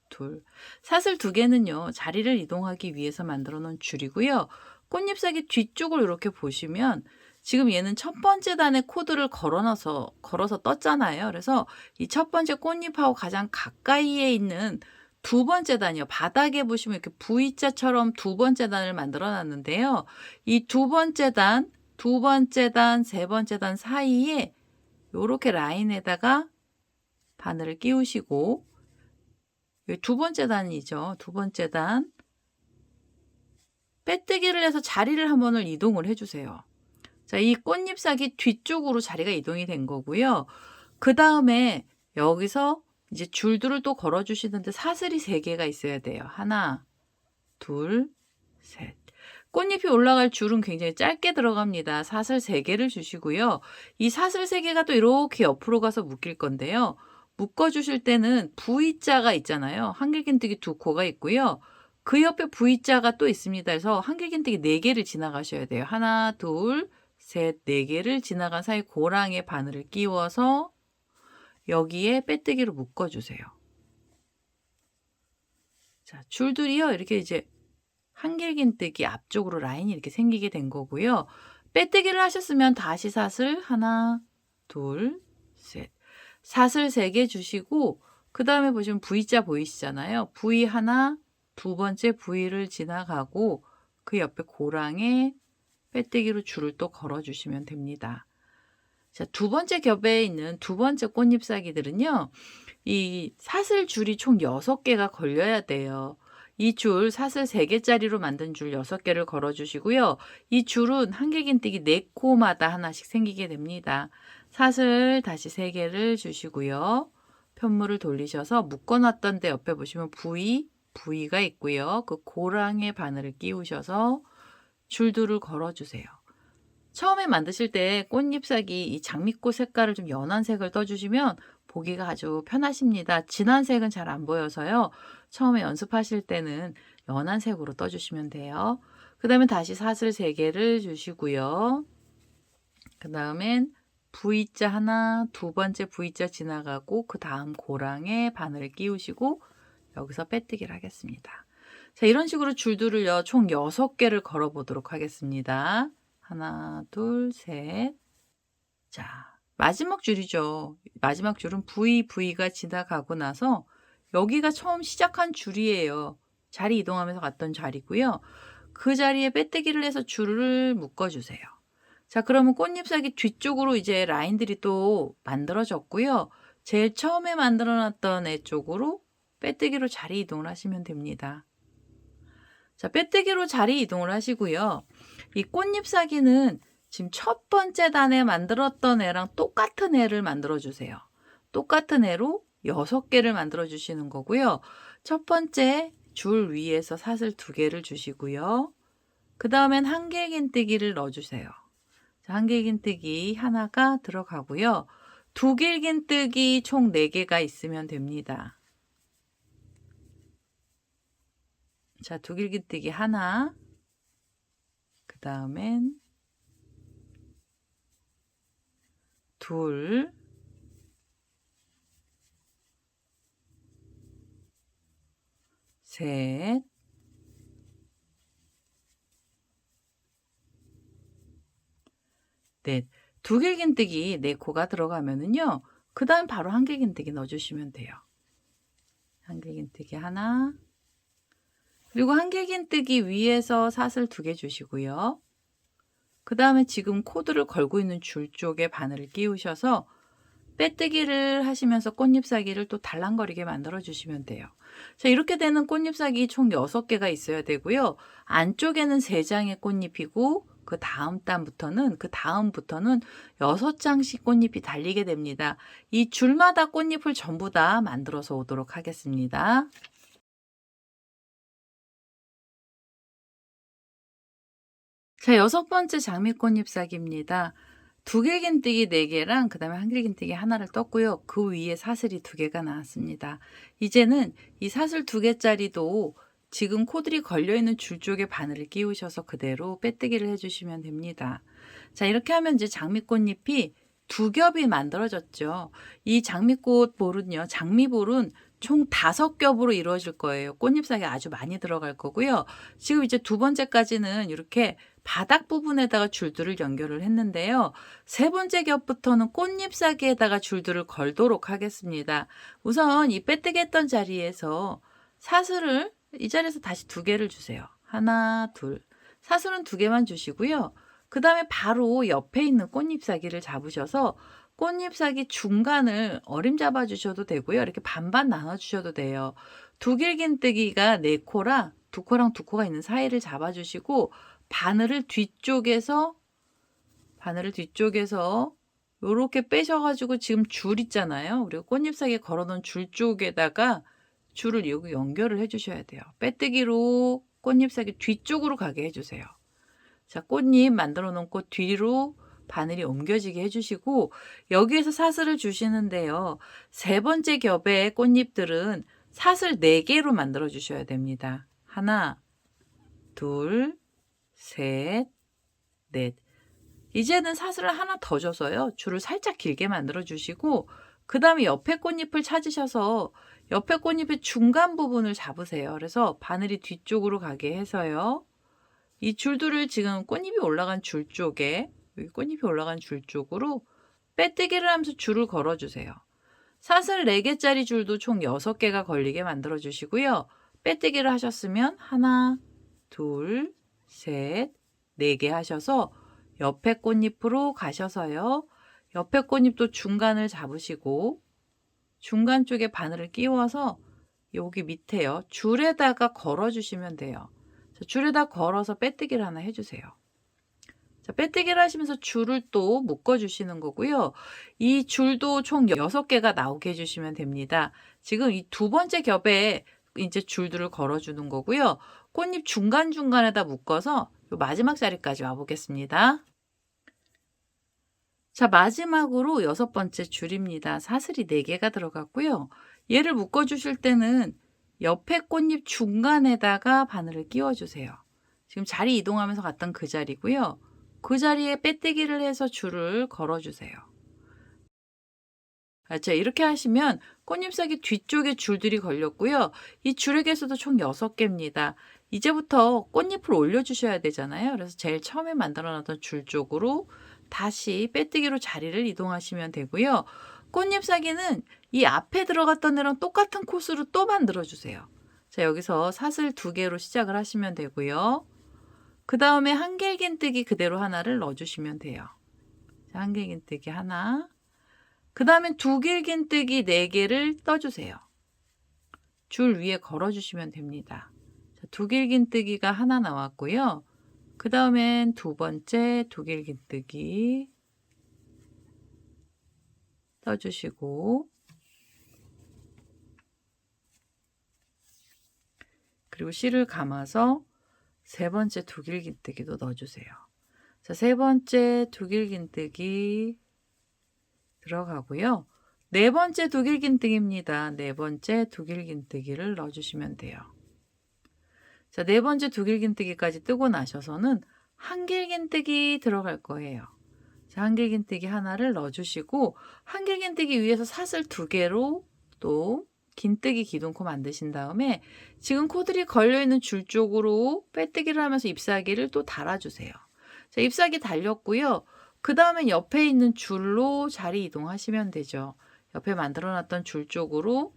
둘. 사슬 2개는요, 자리를 이동하기 위해서 만들어 놓은 줄이고요. 꽃잎사귀 뒤쪽을 이렇게 보시면 지금 얘는 첫 번째 단에 코드를 걸어서 떴잖아요. 그래서 이 첫 번째 꽃잎하고 가장 가까이에 있는 2번째 단이요. 바닥에 보시면 이렇게 V자처럼 2번째 단을 만들어 놨는데요. 이 2번째 단, 3번째 단 사이에 이렇게 라인에다가 바늘을 끼우시고 2번째 단이죠. 2번째 단 빼뜨기를 해서 자리를 한 번을 이동을 해주세요. 자, 이 꽃잎사귀 뒤쪽으로 자리가 이동이 된 거고요. 그 다음에 여기서 이제 줄들을 또 걸어 주시는데 사슬이 3개가 있어야 돼요. 하나, 둘, 셋. 꽃잎이 올라갈 줄은 굉장히 짧게 들어갑니다. 사슬 3개를 주시고요. 이 사슬 3개가 또 이렇게 옆으로 가서 묶일 건데요. 묶어 주실 때는 V자가 있잖아요. 한길긴뜨기 2코가 있고요. 그 옆에 V자가 또 있습니다. 그래서 한길긴뜨기 4개를 지나가셔야 돼요. 하나, 둘, 셋, 4개를 지나간 사이 고랑에 바늘을 끼워서 여기에 빼뜨기로 묶어주세요. 자, 줄들이요. 이렇게 이제 한길긴뜨기 앞쪽으로 라인이 이렇게 생기게 된 거고요. 빼뜨기를 하셨으면 다시 사슬 하나, 둘, 셋. 사슬 3개 주시고 그 다음에 보시면 V자 보이시잖아요. V 하나, 2번째 V를 지나가고 그 옆에 고랑에 빼뜨기로 줄을 또 걸어주시면 됩니다. 자, 2번째 겹에 있는 2번째 꽃잎사귀들은요. 이 사슬 줄이 총 6개가 걸려야 돼요. 이 줄 사슬 3개짜리로 만든 줄 6개를 걸어주시고요. 이 줄은 한길긴뜨기 4코마다 하나씩 생기게 됩니다. 사슬 다시 3개를 주시고요. 편물을 돌리셔서 묶어놨던 데 옆에 보시면 V가 있고요. 그 고랑의 바늘을 끼우셔서 줄들을 걸어주세요. 처음에 만드실 때 꽃잎사기 이 장미꽃 색깔을 좀 연한 색을 떠주시면 보기가 아주 편하십니다. 진한 색은 잘 안 보여서요. 처음에 연습하실 때는 연한 색으로 떠주시면 돼요. 그 다음에 다시 사슬 3개를 주시고요. 그 다음엔 V자 하나, 두 번째 V자 지나가고 그 다음 고랑에 바늘을 끼우시고 여기서 빼뜨기를 하겠습니다. 자, 이런 식으로 줄들을요, 총 6개를 걸어 보도록 하겠습니다. 하나, 둘, 셋. 자, 마지막 줄이죠. 마지막 줄은 V가 지나가고 나서 여기가 처음 시작한 줄이에요. 자리 이동하면서 갔던 자리고요. 그 자리에 빼뜨기를 해서 줄을 묶어주세요. 자, 그러면 꽃잎사기 뒤쪽으로 이제 라인들이 또 만들어졌고요. 제일 처음에 만들어 놨던 애 쪽으로 빼뜨기로 자리 이동을 하시면 됩니다. 자, 빼뜨기로 자리 이동을 하시고요. 이 꽃잎사기는 지금 첫 번째 단에 만들었던 애랑 똑같은 애를 만들어 주세요. 똑같은 애로 6개를 만들어 주시는 거고요. 첫 번째 줄 위에서 사슬 2개를 주시고요. 그 다음엔 한길긴뜨기를 넣어 주세요. 한길긴뜨기 하나가 들어가고요. 두길긴뜨기 총 4개가 있으면 됩니다. 자, 두길긴뜨기 하나, 그 다음엔 둘, 셋, 넷. 두길긴뜨기 4코가 들어가면은요, 그 다음 바로 한길긴뜨기 넣어주시면 돼요. 한길긴뜨기 하나, 그리고 한길긴뜨기 위에서 사슬 2개 주시고요. 그 다음에 지금 코드를 걸고 있는 줄 쪽에 바늘을 끼우셔서 빼뜨기를 하시면서 꽃잎사기를 또 달랑거리게 만들어 주시면 돼요. 자, 이렇게 되는 꽃잎사기 총 6개가 있어야 되고요. 안쪽에는 3장의 꽃잎이고 그 다음부터는 6장씩 꽃잎이 달리게 됩니다. 이 줄마다 꽃잎을 전부 다 만들어서 오도록 하겠습니다. 자, 6번째 장미꽃잎사기입니다. 두길긴뜨기 4개랑 그 다음에 한길긴뜨기 하나를 떴고요. 그 위에 사슬이 2개가 나왔습니다. 이제는 이 사슬 2개짜리도 지금 코들이 걸려있는 줄 쪽에 바늘을 끼우셔서 그대로 빼뜨기를 해주시면 됩니다. 자, 이렇게 하면 이제 장미꽃잎이 2겹이 만들어졌죠. 이 장미꽃볼은요, 장미볼은 총 5겹으로 이루어질 거예요. 꽃잎사기 아주 많이 들어갈 거고요. 지금 이제 2번째까지는 이렇게 바닥 부분에다가 줄들을 연결을 했는데요. 3번째 겹부터는 꽃잎사기에다가 줄들을 걸도록 하겠습니다. 우선 이 빼뜨기 했던 자리에서 사슬을 이 자리에서 다시 2개를 주세요. 하나, 둘. 사슬은 2개만 주시고요. 그 다음에 바로 옆에 있는 꽃잎사기를 잡으셔서 꽃잎사기 중간을 어림잡아 주셔도 되고요. 이렇게 반반 나눠 주셔도 돼요. 두길긴뜨기가 4코라 2코랑 2코가 있는 사이를 잡아 주시고 바늘을 뒤쪽에서 요렇게 빼셔가지고 지금 줄 있잖아요. 우리가 꽃잎사기에 걸어놓은 줄 쪽에다가 줄을 여기 연결을 해주셔야 돼요. 빼뜨기로 꽃잎사기 뒤쪽으로 가게 해주세요. 자, 꽃잎 만들어 놓은 꽃 뒤로 바늘이 옮겨지게 해주시고 여기에서 사슬을 주시는데요. 3번째 겹의 꽃잎들은 사슬 4개로 만들어 주셔야 됩니다. 하나, 둘, 셋, 넷. 이제는 사슬을 하나 더 줘서요. 줄을 살짝 길게 만들어 주시고 그 다음에 옆에 꽃잎을 찾으셔서 옆에 꽃잎의 중간 부분을 잡으세요. 그래서 바늘이 뒤쪽으로 가게 해서요. 이 줄들을 지금 꽃잎이 올라간 줄 쪽에 여기 꽃잎이 올라간 줄 쪽으로 빼뜨기를 하면서 줄을 걸어주세요. 사슬 4개짜리 줄도 총 6개가 걸리게 만들어 주시고요. 빼뜨기를 하셨으면 하나, 둘, 셋, 4개 하셔서 옆에 꽃잎으로 가셔서요. 옆에 꽃잎도 중간을 잡으시고 중간 쪽에 바늘을 끼워서 여기 밑에요. 줄에다가 걸어 주시면 돼요. 줄에다 걸어서 빼뜨기를 하나 해주세요. 자, 빼뜨기를 하시면서 줄을 또 묶어 주시는 거고요. 이 줄도 총 6개가 나오게 해 주시면 됩니다. 지금 이 두 번째 겹에 이제 줄들을 걸어 주는 거고요. 꽃잎 중간중간에다 묶어서 요 마지막 자리까지 와 보겠습니다. 자, 마지막으로 6번째 줄입니다. 사슬이 4개가 들어갔고요. 얘를 묶어 주실 때는 옆에 꽃잎 중간에다가 바늘을 끼워 주세요. 지금 자리 이동하면서 갔던 그 자리고요. 그 자리에 빼뜨기를 해서 줄을 걸어 주세요. 자, 이렇게 하시면 꽃잎사기 뒤쪽에 줄들이 걸렸고요. 이 줄의 개수도 총 6개입니다. 이제부터 꽃잎을 올려주셔야 되잖아요. 그래서 제일 처음에 만들어 놨던 줄 쪽으로 다시 빼뜨기로 자리를 이동하시면 되고요. 꽃잎사기는 이 앞에 들어갔던 애랑 똑같은 코스로 또 만들어 주세요. 자, 여기서 사슬 2개로 시작을 하시면 되고요. 그 다음에 한길긴뜨기 그대로 하나를 넣어주시면 돼요. 자, 한길긴뜨기 하나. 그 다음에 두길긴뜨기 4개를 떠주세요. 줄 위에 걸어주시면 됩니다. 자, 두길긴뜨기가 하나 나왔고요. 그 다음엔 두 번째 두길긴뜨기 떠주시고, 그리고 실을 감아서 세 번째 두길긴뜨기도 넣어주세요. 자, 세 번째 두길긴뜨기 들어가고요. 네 번째 두길긴뜨기입니다. 네 번째 두길긴뜨기를 넣어주시면 돼요. 자, 네 번째 두길긴뜨기까지 뜨고 나셔서는 한길긴뜨기 들어갈 거예요. 자, 한길긴뜨기 하나를 넣어주시고 한길긴뜨기 위에서 사슬 2개로 또 긴뜨기 기둥코 만드신 다음에 지금 코들이 걸려있는 줄 쪽으로 빼뜨기를 하면서 잎사귀를 또 달아주세요. 자, 잎사귀 달렸고요. 그 다음에 옆에 있는 줄로 자리 이동하시면 되죠. 옆에 만들어놨던 줄 쪽으로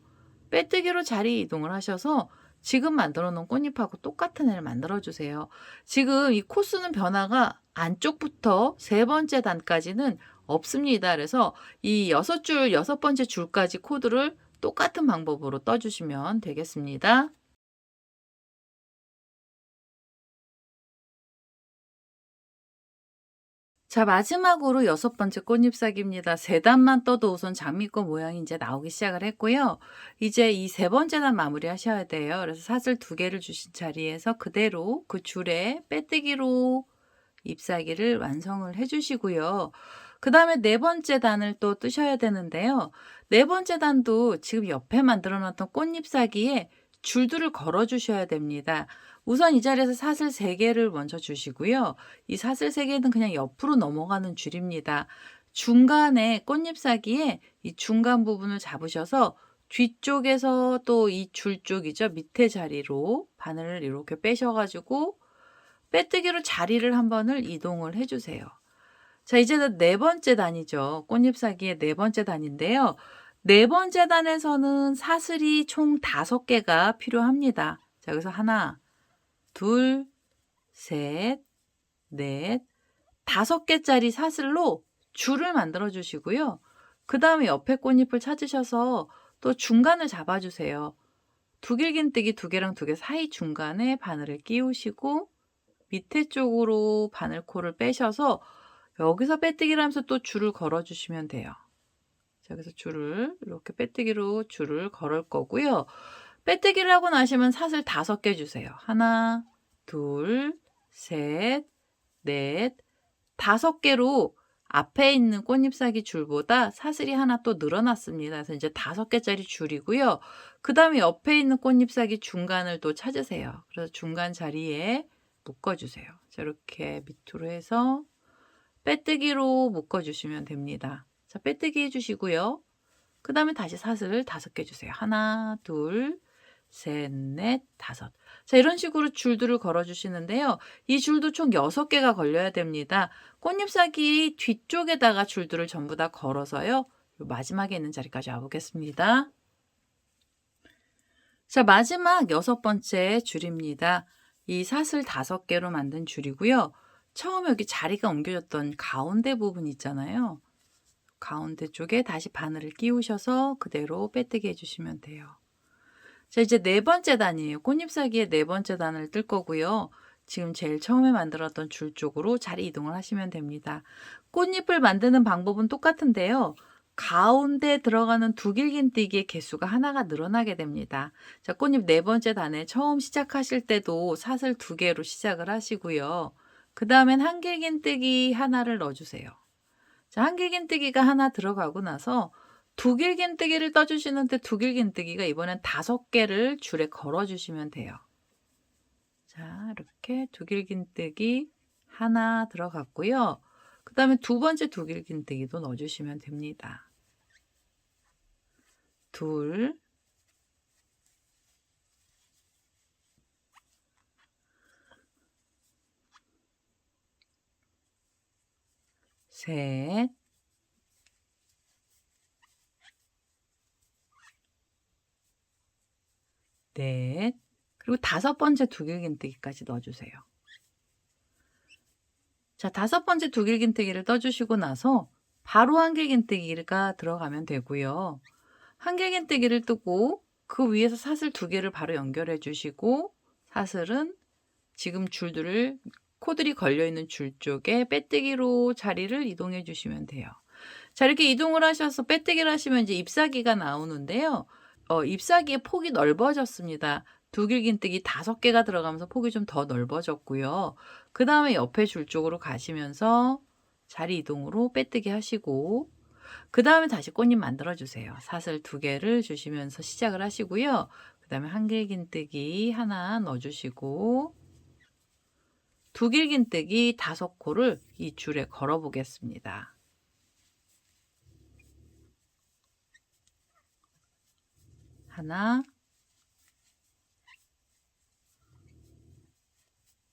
빼뜨기로 자리 이동을 하셔서 지금 만들어 놓은 꽃잎하고 똑같은 애를 만들어 주세요. 지금 이 코스는 변화가 안쪽부터 세 번째 단까지는 없습니다. 그래서 이 6줄, 6번째 줄까지 코드를 똑같은 방법으로 떠주시면 되겠습니다. 자, 마지막으로 6번째 꽃잎사기입니다. 3단만 떠도 우선 장미꽃 모양이 이제 나오기 시작을 했고요. 이제 이 3번째 단 마무리 하셔야 돼요. 그래서 사슬 2개를 주신 자리에서 그대로 그 줄에 빼뜨기로 잎사귀를 완성을 해주시고요. 그 다음에 4번째 단을 또 뜨셔야 되는데요. 4번째 단도 지금 옆에 만들어 놨던 꽃잎사귀에 줄들을 걸어 주셔야 됩니다. 우선 이 자리에서 사슬 3개를 먼저 주시고요. 이 사슬 3개는 그냥 옆으로 넘어가는 줄입니다. 중간에 꽃잎사귀에 이 중간 부분을 잡으셔서 뒤쪽에서 또 이 줄 쪽이죠. 밑에 자리로 바늘을 이렇게 빼셔가지고 빼뜨기로 자리를 한 번을 이동을 해주세요. 자, 이제는 4번째 단이죠. 꽃잎사귀의 4번째 단인데요. 4번째 단에서는 사슬이 총 5개가 필요합니다. 자, 그래서 하나, 둘, 셋, 넷, 5개짜리 사슬로 줄을 만들어 주시고요. 그 다음에 옆에 꽃잎을 찾으셔서 또 중간을 잡아주세요. 두길긴뜨기 2개랑 2개 사이 중간에 바늘을 끼우시고 밑에 쪽으로 바늘코를 빼셔서 여기서 빼뜨기를 하면서 또 줄을 걸어 주시면 돼요. 자, 그래서 줄을 이렇게 빼뜨기로 줄을 걸을 거고요. 빼뜨기를 하고 나시면 사슬 5개 주세요. 하나, 둘, 셋, 넷, 5개로 앞에 있는 꽃잎사귀 줄보다 사슬이 하나 또 늘어났습니다. 그래서 이제 5개짜리 줄이고요. 그 다음에 옆에 있는 꽃잎사귀 중간을 또 찾으세요. 그래서 중간 자리에 묶어주세요. 자, 이렇게 밑으로 해서 빼뜨기로 묶어주시면 됩니다. 자, 빼뜨기 해주시고요. 그 다음에 다시 사슬을 5개 주세요. 하나, 둘, 셋, 넷, 5. 자, 이런 식으로 줄들을 걸어 주시는데요. 이 줄도 총 6개가 걸려야 됩니다. 꽃잎사귀 뒤쪽에다가 줄들을 전부 다 걸어서요. 마지막에 있는 자리까지 와보겠습니다. 자, 마지막 6번째 줄입니다. 이 사슬 5개로 만든 줄이고요. 처음에 여기 자리가 옮겨졌던 가운데 부분 있잖아요. 가운데 쪽에 다시 바늘을 끼우셔서 그대로 빼뜨기 해주시면 돼요. 자, 이제 4번째 단이에요. 꽃잎사귀의 4번째 단을 뜰 거고요. 지금 제일 처음에 만들었던 줄 쪽으로 자리 이동을 하시면 됩니다. 꽃잎을 만드는 방법은 똑같은데요. 가운데 들어가는 두길긴뜨기의 개수가 하나가 늘어나게 됩니다. 자, 꽃잎 네 번째 단에 처음 시작하실 때도 사슬 2개로 시작을 하시고요. 그 다음엔 한길긴뜨기 하나를 넣어주세요. 자, 한길긴뜨기가 하나 들어가고 나서 두길긴뜨기를 떠주시는데 두길긴뜨기가 이번엔 5개를 줄에 걸어주시면 돼요. 자, 이렇게 두길긴뜨기 하나 들어갔고요. 그 다음에 두 번째 두길긴뜨기도 넣어주시면 됩니다. 둘, 셋, 넷, 그리고 5번째 두길긴뜨기까지 넣어주세요. 자, 5번째 두길긴뜨기를 떠주시고 나서 바로 한길긴뜨기가 들어가면 되고요. 한길긴뜨기를 뜨고 그 위에서 사슬 2개를 바로 연결해 주시고 사슬은 지금 줄들을 코들이 걸려있는 줄 쪽에 빼뜨기로 자리를 이동해 주시면 돼요. 자, 이렇게 이동을 하셔서 빼뜨기를 하시면 이제 잎사귀가 나오는데요. 잎사귀의 폭이 넓어졌습니다. 두길긴뜨기 5개가 들어가면서 폭이 좀 더 넓어졌고요. 그 다음에 옆에 줄 쪽으로 가시면서 자리 이동으로 빼뜨기 하시고 그 다음에 다시 꽃잎 만들어 주세요. 사슬 2개를 주시면서 시작을 하시고요. 그 다음에 한길긴뜨기 하나 넣어 주시고 두길긴뜨기 5코를 이 줄에 걸어 보겠습니다. 하나,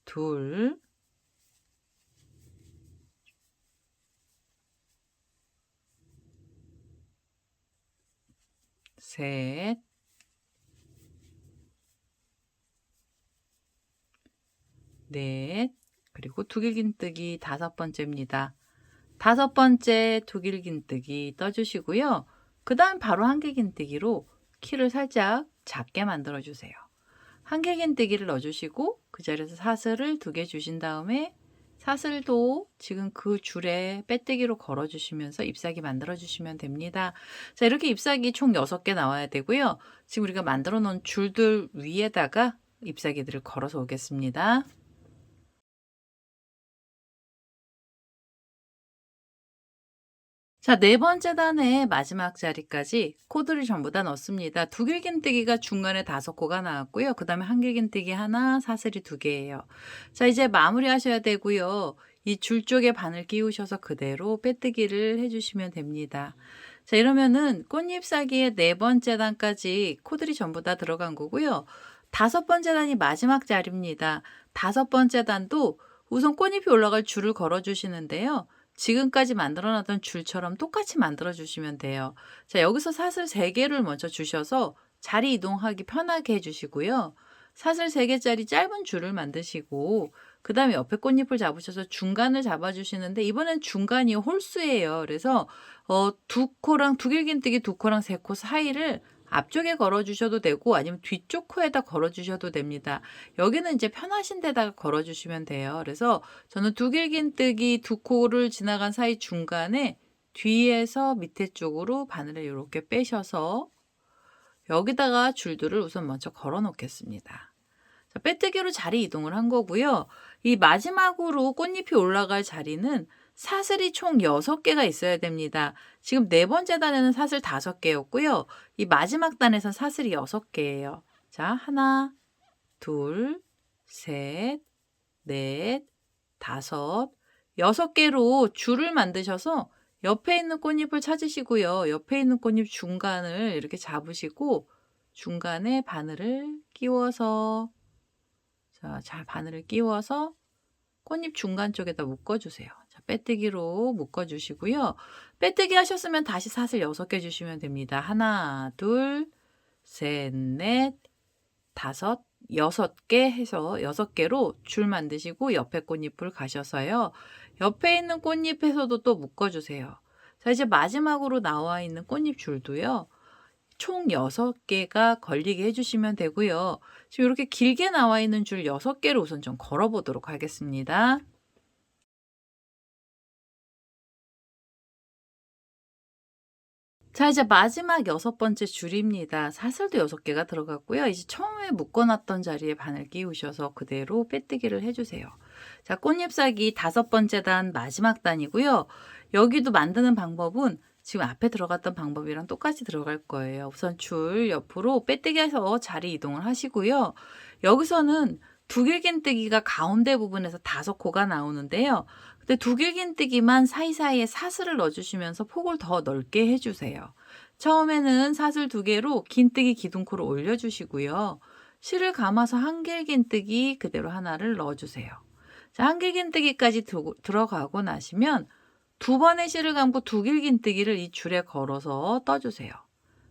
둘, 셋, 넷, 그리고 두길긴뜨기 5번째입니다. 5번째 두길긴뜨기 떠주시고요. 그 다음 바로 한길긴뜨기로 키를 살짝 작게 만들어 주세요. 한길긴뜨기를 넣어주시고 그 자리에서 사슬을 2개 주신 다음에 사슬도 지금 그 줄에 빼뜨기로 걸어주시면서 잎사귀 만들어주시면 됩니다. 자, 이렇게 잎사귀 총 6개 나와야 되고요. 지금 우리가 만들어 놓은 줄들 위에다가 잎사귀들을 걸어서 오겠습니다. 자, 네 번째 단의 마지막 자리까지 코드를 전부 다 넣습니다. 두길긴뜨기가 중간에 5코가 나왔고요. 그 다음에 한길긴뜨기 하나, 사슬이 2개예요. 자, 이제 마무리 하셔야 되고요. 이 줄 쪽에 바늘 끼우셔서 그대로 빼뜨기를 해주시면 됩니다. 자, 이러면은 꽃잎사귀의 네 번째 단까지 코들이 전부 다 들어간 거고요. 5번째 단이 마지막 자리입니다. 5번째 단도 우선 꽃잎이 올라갈 줄을 걸어주시는데요. 지금까지 만들어놨던 줄처럼 똑같이 만들어주시면 돼요. 자, 여기서 사슬 3개를 먼저 주셔서 자리 이동하기 편하게 해주시고요. 사슬 3개짜리 짧은 줄을 만드시고 그 다음에 옆에 꽃잎을 잡으셔서 중간을 잡아주시는데 이번엔 중간이 홀수예요. 그래서 2코랑 두길긴뜨기 2코랑 3코 사이를 앞쪽에 걸어주셔도 되고 아니면 뒤쪽 코에다 걸어주셔도 됩니다. 여기는 이제 편하신 데다가 걸어주시면 돼요. 그래서 저는 두길긴뜨기 2코를 지나간 사이 중간에 뒤에서 밑에 쪽으로 바늘을 이렇게 빼셔서 여기다가 줄들을 우선 먼저 걸어 놓겠습니다. 자, 빼뜨기로 자리 이동을 한 거고요. 이 마지막으로 꽃잎이 올라갈 자리는 사슬이 총 6개가 있어야 됩니다. 지금 네 번째 단에는 사슬 5개였고요. 이 마지막 단에선 사슬이 6개예요. 자, 하나, 둘, 셋, 넷, 5, 6개로 줄을 만드셔서 옆에 있는 꽃잎을 찾으시고요. 옆에 있는 꽃잎 중간을 이렇게 잡으시고 중간에 바늘을 끼워서 자, 잘 바늘을 끼워서 꽃잎 중간 쪽에다 묶어주세요. 자, 빼뜨기로 묶어주시고요. 빼뜨기 하셨으면 다시 사슬 6개 주시면 됩니다. 하나, 둘, 셋, 넷, 5, 6개 해서 6개로 줄 만드시고 옆에 꽃잎을 가셔서요. 옆에 있는 꽃잎에서도 또 묶어주세요. 자, 이제 마지막으로 나와 있는 꽃잎 줄도요. 총 6개가 걸리게 해주시면 되고요. 지금 이렇게 길게 나와 있는 줄 6개를 우선 좀 걸어 보도록 하겠습니다. 자, 이제 마지막 6번째 줄입니다. 사슬도 6개가 들어갔고요. 이제 처음에 묶어 놨던 자리에 바늘 끼우셔서 그대로 빼뜨기를 해 주세요. 자, 꽃잎사기 5번째 단 마지막 단이고요. 여기도 만드는 방법은 지금 앞에 들어갔던 방법이랑 똑같이 들어갈 거예요. 우선 줄 옆으로 빼뜨기 해서 자리 이동을 하시고요. 여기서는 두길긴뜨기가 가운데 부분에서 5코가 나오는데요. 근데 두길긴뜨기만 사이사이에 사슬을 넣어주시면서 폭을 더 넓게 해주세요. 처음에는 사슬 2개로 긴뜨기 기둥코를 올려주시고요. 실을 감아서 한길긴뜨기 그대로 하나를 넣어주세요. 자, 한길긴뜨기까지 들어가고 나시면 2번의 실을 감고 두길긴뜨기를 이 줄에 걸어서 떠주세요.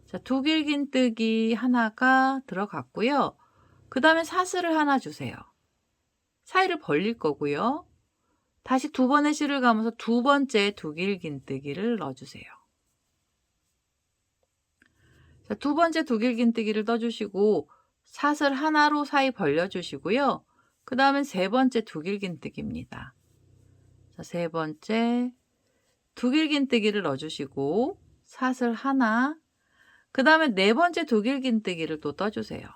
자, 두길긴뜨기 하나가 들어갔고요. 그 다음에 사슬을 하나 주세요. 사이를 벌릴 거고요. 다시 2번의 실을 감아서 2번째 두길긴뜨기를 넣어주세요. 자, 2번째 두길긴뜨기를 떠주시고 사슬 하나로 사이 벌려주시고요. 그 다음엔 3번째 두길긴뜨기입니다. 자, 3번째 두길긴뜨기를 넣어주시고 사슬 하나, 그 다음에 4번째 두길긴뜨기를 또 떠주세요.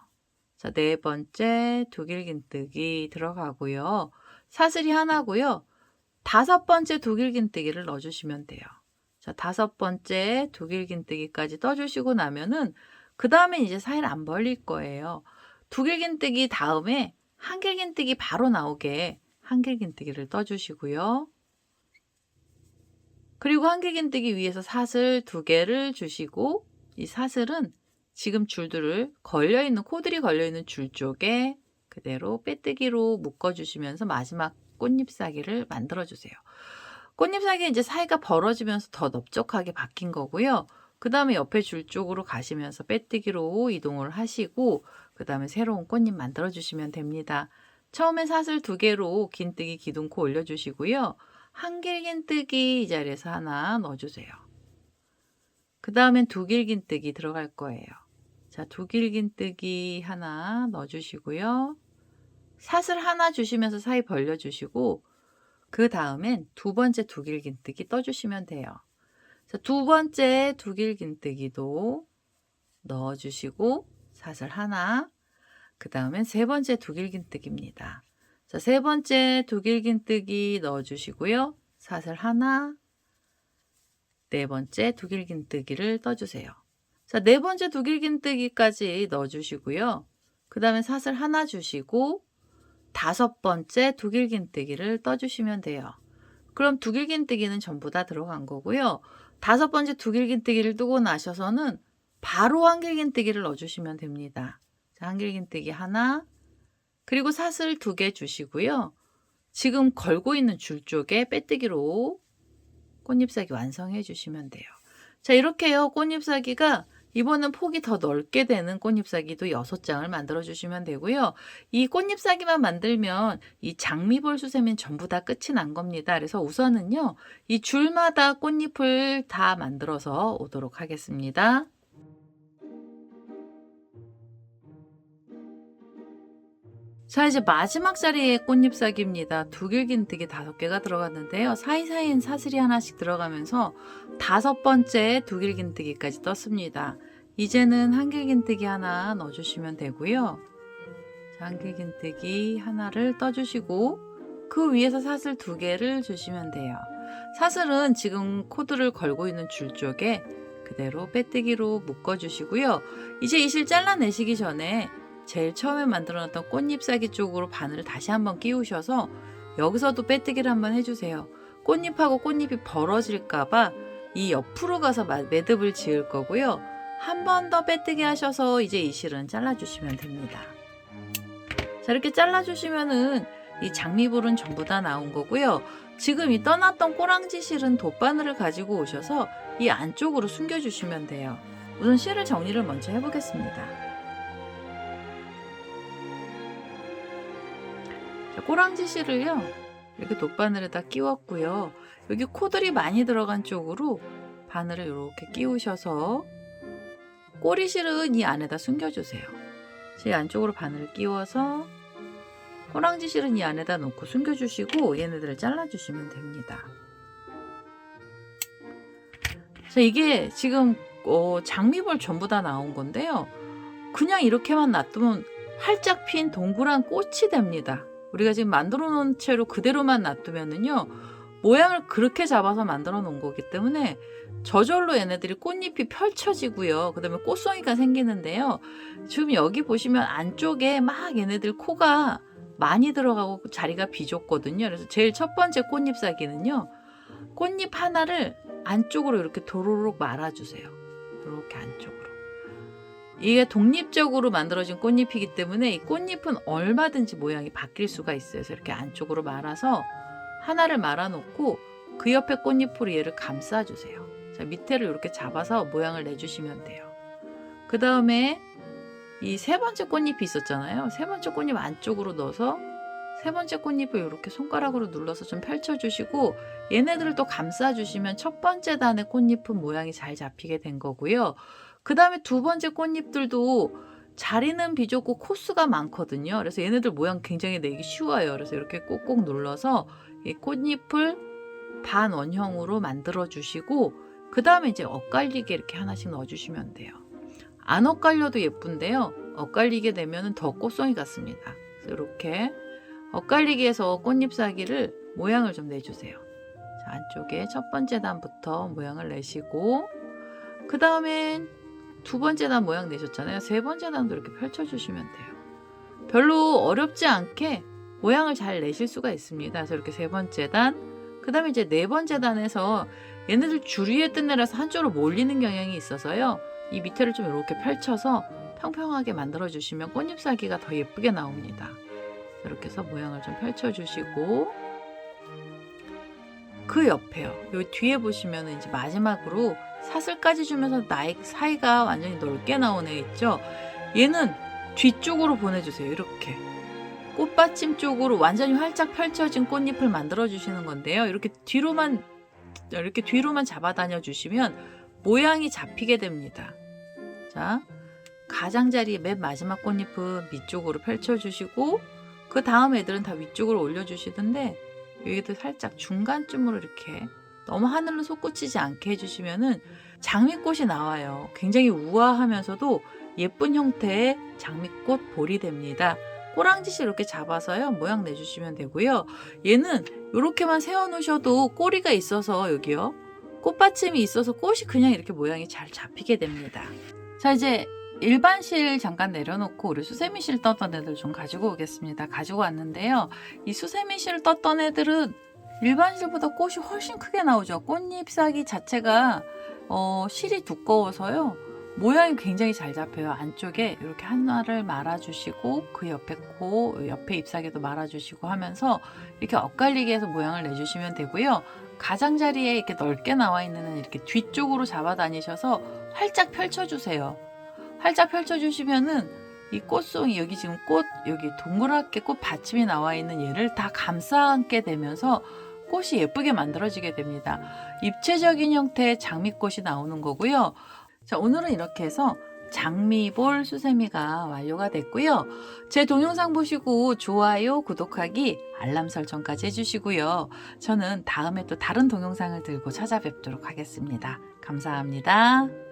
자, 4번째 두길긴뜨기 들어가고요. 사슬이 하나고요. 5번째 두길긴뜨기를 넣어주시면 돼요. 자, 5번째 두길긴뜨기까지 떠주시고 나면은 그 다음에 이제 사이를 안 벌릴 거예요. 두길긴뜨기 다음에 한길긴뜨기 바로 나오게 한길긴뜨기를 떠주시고요. 그리고 한길긴뜨기 위에서 사슬 2개를 주시고 이 사슬은 지금 줄들을 걸려있는 코들이 걸려있는 줄 쪽에 그대로 빼뜨기로 묶어주시면서 마지막 꽃잎사기를 만들어주세요. 꽃잎사기 이제 사이가 벌어지면서 더 넓적하게 바뀐 거고요. 그 다음에 옆에 줄 쪽으로 가시면서 빼뜨기로 이동을 하시고 그 다음에 새로운 꽃잎 만들어주시면 됩니다. 처음에 사슬 2개로 긴뜨기 기둥코 올려주시고요. 한길긴뜨기 이 자리에서 하나 넣어주세요. 그 다음엔 두길긴뜨기 들어갈 거예요. 자, 두길긴뜨기 하나 넣어주시고요. 사슬 하나 주시면서 사이 벌려주시고 그 다음엔 2번째 두길긴뜨기 떠주시면 돼요. 자, 2번째 두길긴뜨기도 넣어주시고 사슬 하나, 그 다음엔 3번째 두길긴뜨기입니다. 자, 3번째 두길긴뜨기 넣어주시고요. 사슬 하나, 4번째 두길긴뜨기를 떠주세요. 자, 4번째 두길긴뜨기까지 넣어주시고요. 그 다음에 사슬 하나 주시고 5번째 두길긴뜨기를 떠주시면 돼요. 그럼 두길긴뜨기는 전부 다 들어간 거고요. 5번째 두길긴뜨기를 뜨고 나셔서는 바로 한길긴뜨기를 넣어주시면 됩니다. 자, 한길긴뜨기 하나, 그리고 사슬 2개 주시고요. 지금 걸고 있는 줄 쪽에 빼뜨기로 꽃잎사기 완성해 주시면 돼요. 자, 이렇게요. 꽃잎사기가 이번엔 폭이 더 넓게 되는 꽃잎사기도 6장을 만들어 주시면 되고요. 이 꽃잎사기만 만들면 이 장미볼 수세미는 전부 다 끝이 난 겁니다. 그래서 우선은요. 이 줄마다 꽃잎을 다 만들어서 오도록 하겠습니다. 자, 이제 마지막 자리에 꽃잎사기입니다. 두길긴뜨기 5개가 들어갔는데요. 사이사이엔 사슬이 하나씩 들어가면서 5번째 두길긴뜨기까지 떴습니다. 이제는 한길긴뜨기 하나 넣어주시면 되고요. 자, 한길긴뜨기 하나를 떠주시고 그 위에서 사슬 2개를 주시면 돼요. 사슬은 지금 코드를 걸고 있는 줄 쪽에 그대로 빼뜨기로 묶어주시고요. 이제 이 실 잘라내시기 전에 제일 처음에 만들어놨던 꽃잎사기 쪽으로 바늘을 다시 한번 끼우셔서 여기서도 빼뜨기를 한번 해주세요. 꽃잎하고 꽃잎이 벌어질까봐 이 옆으로 가서 매듭을 지을 거고요. 한 번 더 빼뜨기 하셔서 이제 이 실은 잘라주시면 됩니다. 자, 이렇게 잘라주시면은 이 장미볼은 전부 다 나온 거고요. 지금 이 떠났던 꼬랑지 실은 돗바늘을 가지고 오셔서 이 안쪽으로 숨겨주시면 돼요. 우선 실을 정리를 먼저 해보겠습니다. 꼬랑지 실을요 이렇게 돗바늘에다 끼웠고요. 여기 코들이 많이 들어간 쪽으로 바늘을 이렇게 끼우셔서 꼬리실은 이 안에다 숨겨주세요. 이 안쪽으로 바늘을 끼워서 호랑지 실은 이 안에다 놓고 숨겨주시고 얘네들을 잘라주시면 됩니다. 자, 이게 지금 장미볼 전부 다 나온 건데요. 그냥 이렇게만 놔두면 활짝 핀 동그란 꽃이 됩니다. 우리가 지금 만들어 놓은 채로 그대로만 놔두면은요, 모양을 그렇게 잡아서 만들어 놓은 거기 때문에 저절로 얘네들이 꽃잎이 펼쳐지고요. 그 다음에 꽃송이가 생기는데요. 지금 여기 보시면 안쪽에 막 얘네들 코가 많이 들어가고 자리가 비좁거든요. 그래서 제일 첫 번째 꽃잎사귀는요, 꽃잎 하나를 안쪽으로 이렇게 도로록 말아주세요. 이렇게 안쪽으로. 이게 독립적으로 만들어진 꽃잎이기 때문에 이 꽃잎은 얼마든지 모양이 바뀔 수가 있어요. 그래서 이렇게 안쪽으로 말아서 하나를 말아놓고 그 옆에 꽃잎으로 얘를 감싸주세요. 자, 밑에를 이렇게 잡아서 모양을 내주시면 돼요. 그 다음에 이 세 번째 꽃잎이 있었잖아요. 세 번째 꽃잎 안쪽으로 넣어서 세 번째 꽃잎을 이렇게 손가락으로 눌러서 좀 펼쳐주시고 얘네들을 또 감싸주시면 첫 번째 단의 꽃잎은 모양이 잘 잡히게 된 거고요. 그 다음에 두 번째 꽃잎들도 자리는 비좁고 코수가 많거든요. 그래서 얘네들 모양 굉장히 내기 쉬워요. 그래서 이렇게 꼭꼭 눌러서 이 꽃잎을 반원형으로 만들어 주시고 그 다음에 이제 엇갈리게 이렇게 하나씩 넣어주시면 돼요. 안 엇갈려도 예쁜데요. 엇갈리게 되면 더 꽃송이 같습니다. 그래서 이렇게 엇갈리게 해서 꽃잎사귀를 모양을 좀 내주세요. 자, 안쪽에 첫 번째 단부터 모양을 내시고 그 다음엔 두 번째 단 모양 내셨잖아요. 세 번째 단도 이렇게 펼쳐주시면 돼요. 별로 어렵지 않게 모양을 잘 내실 수가 있습니다. 그래서 이렇게 세 번째 단, 그 다음에 이제 네 번째 단에서 얘네들 줄 위에 뜬 애라서 한쪽으로 몰리는 경향이 있어서요. 이 밑에를 좀 이렇게 펼쳐서 평평하게 만들어주시면 꽃잎사귀가 더 예쁘게 나옵니다. 이렇게 해서 모양을 좀 펼쳐주시고 그 옆에요. 여기 뒤에 보시면 이제 마지막으로 사슬까지 주면서 나이 사이가 완전히 넓게 나온 애 있죠. 얘는 뒤쪽으로 보내주세요. 이렇게 꽃받침 쪽으로 완전히 활짝 펼쳐진 꽃잎을 만들어 주시는 건데요. 이렇게 뒤로만 잡아다녀 주시면 모양이 잡히게 됩니다. 자, 가장자리 맨 마지막 꽃잎은 밑쪽으로 펼쳐주시고 그 다음 애들은 다 위쪽으로 올려주시던데 여기도 살짝 중간쯤으로 이렇게 너무 하늘로 솟구치지 않게 해주시면은 장미꽃이 나와요. 굉장히 우아하면서도 예쁜 형태의 장미꽃 볼이 됩니다. 꼬랑지실 이렇게 잡아서요 모양 내주시면 되고요. 얘는 이렇게만 세워놓으셔도 꼬리가 있어서 여기요 꽃받침이 있어서 꽃이 그냥 이렇게 모양이 잘 잡히게 됩니다. 자, 이제 일반실 잠깐 내려놓고 우리 수세미실 떴던 애들 좀 가지고 오겠습니다. 가지고 왔는데요. 이 수세미실 떴던 애들은 일반실보다 꽃이 훨씬 크게 나오죠. 꽃잎사귀 자체가 실이 두꺼워서요. 모양이 굉장히 잘 잡혀요. 안쪽에 이렇게 하나를 말아주시고 그 옆에 옆에 잎사귀도 말아주시고 하면서 이렇게 엇갈리게 해서 모양을 내주시면 되고요. 가장자리에 이렇게 넓게 나와 있는 애는 이렇게 뒤쪽으로 잡아 다니셔서 활짝 펼쳐주세요. 활짝 펼쳐주시면은 이 꽃송이 여기 지금 여기 동그랗게 꽃 받침이 나와 있는 얘를 다 감싸 안게 되면서 꽃이 예쁘게 만들어지게 됩니다. 입체적인 형태의 장미꽃이 나오는 거고요. 자, 오늘은 이렇게 해서 장미볼 수세미가 완료가 됐고요. 제 동영상 보시고 좋아요, 구독하기, 알람 설정까지 해주시고요. 저는 다음에 또 다른 동영상을 들고 찾아뵙도록 하겠습니다. 감사합니다.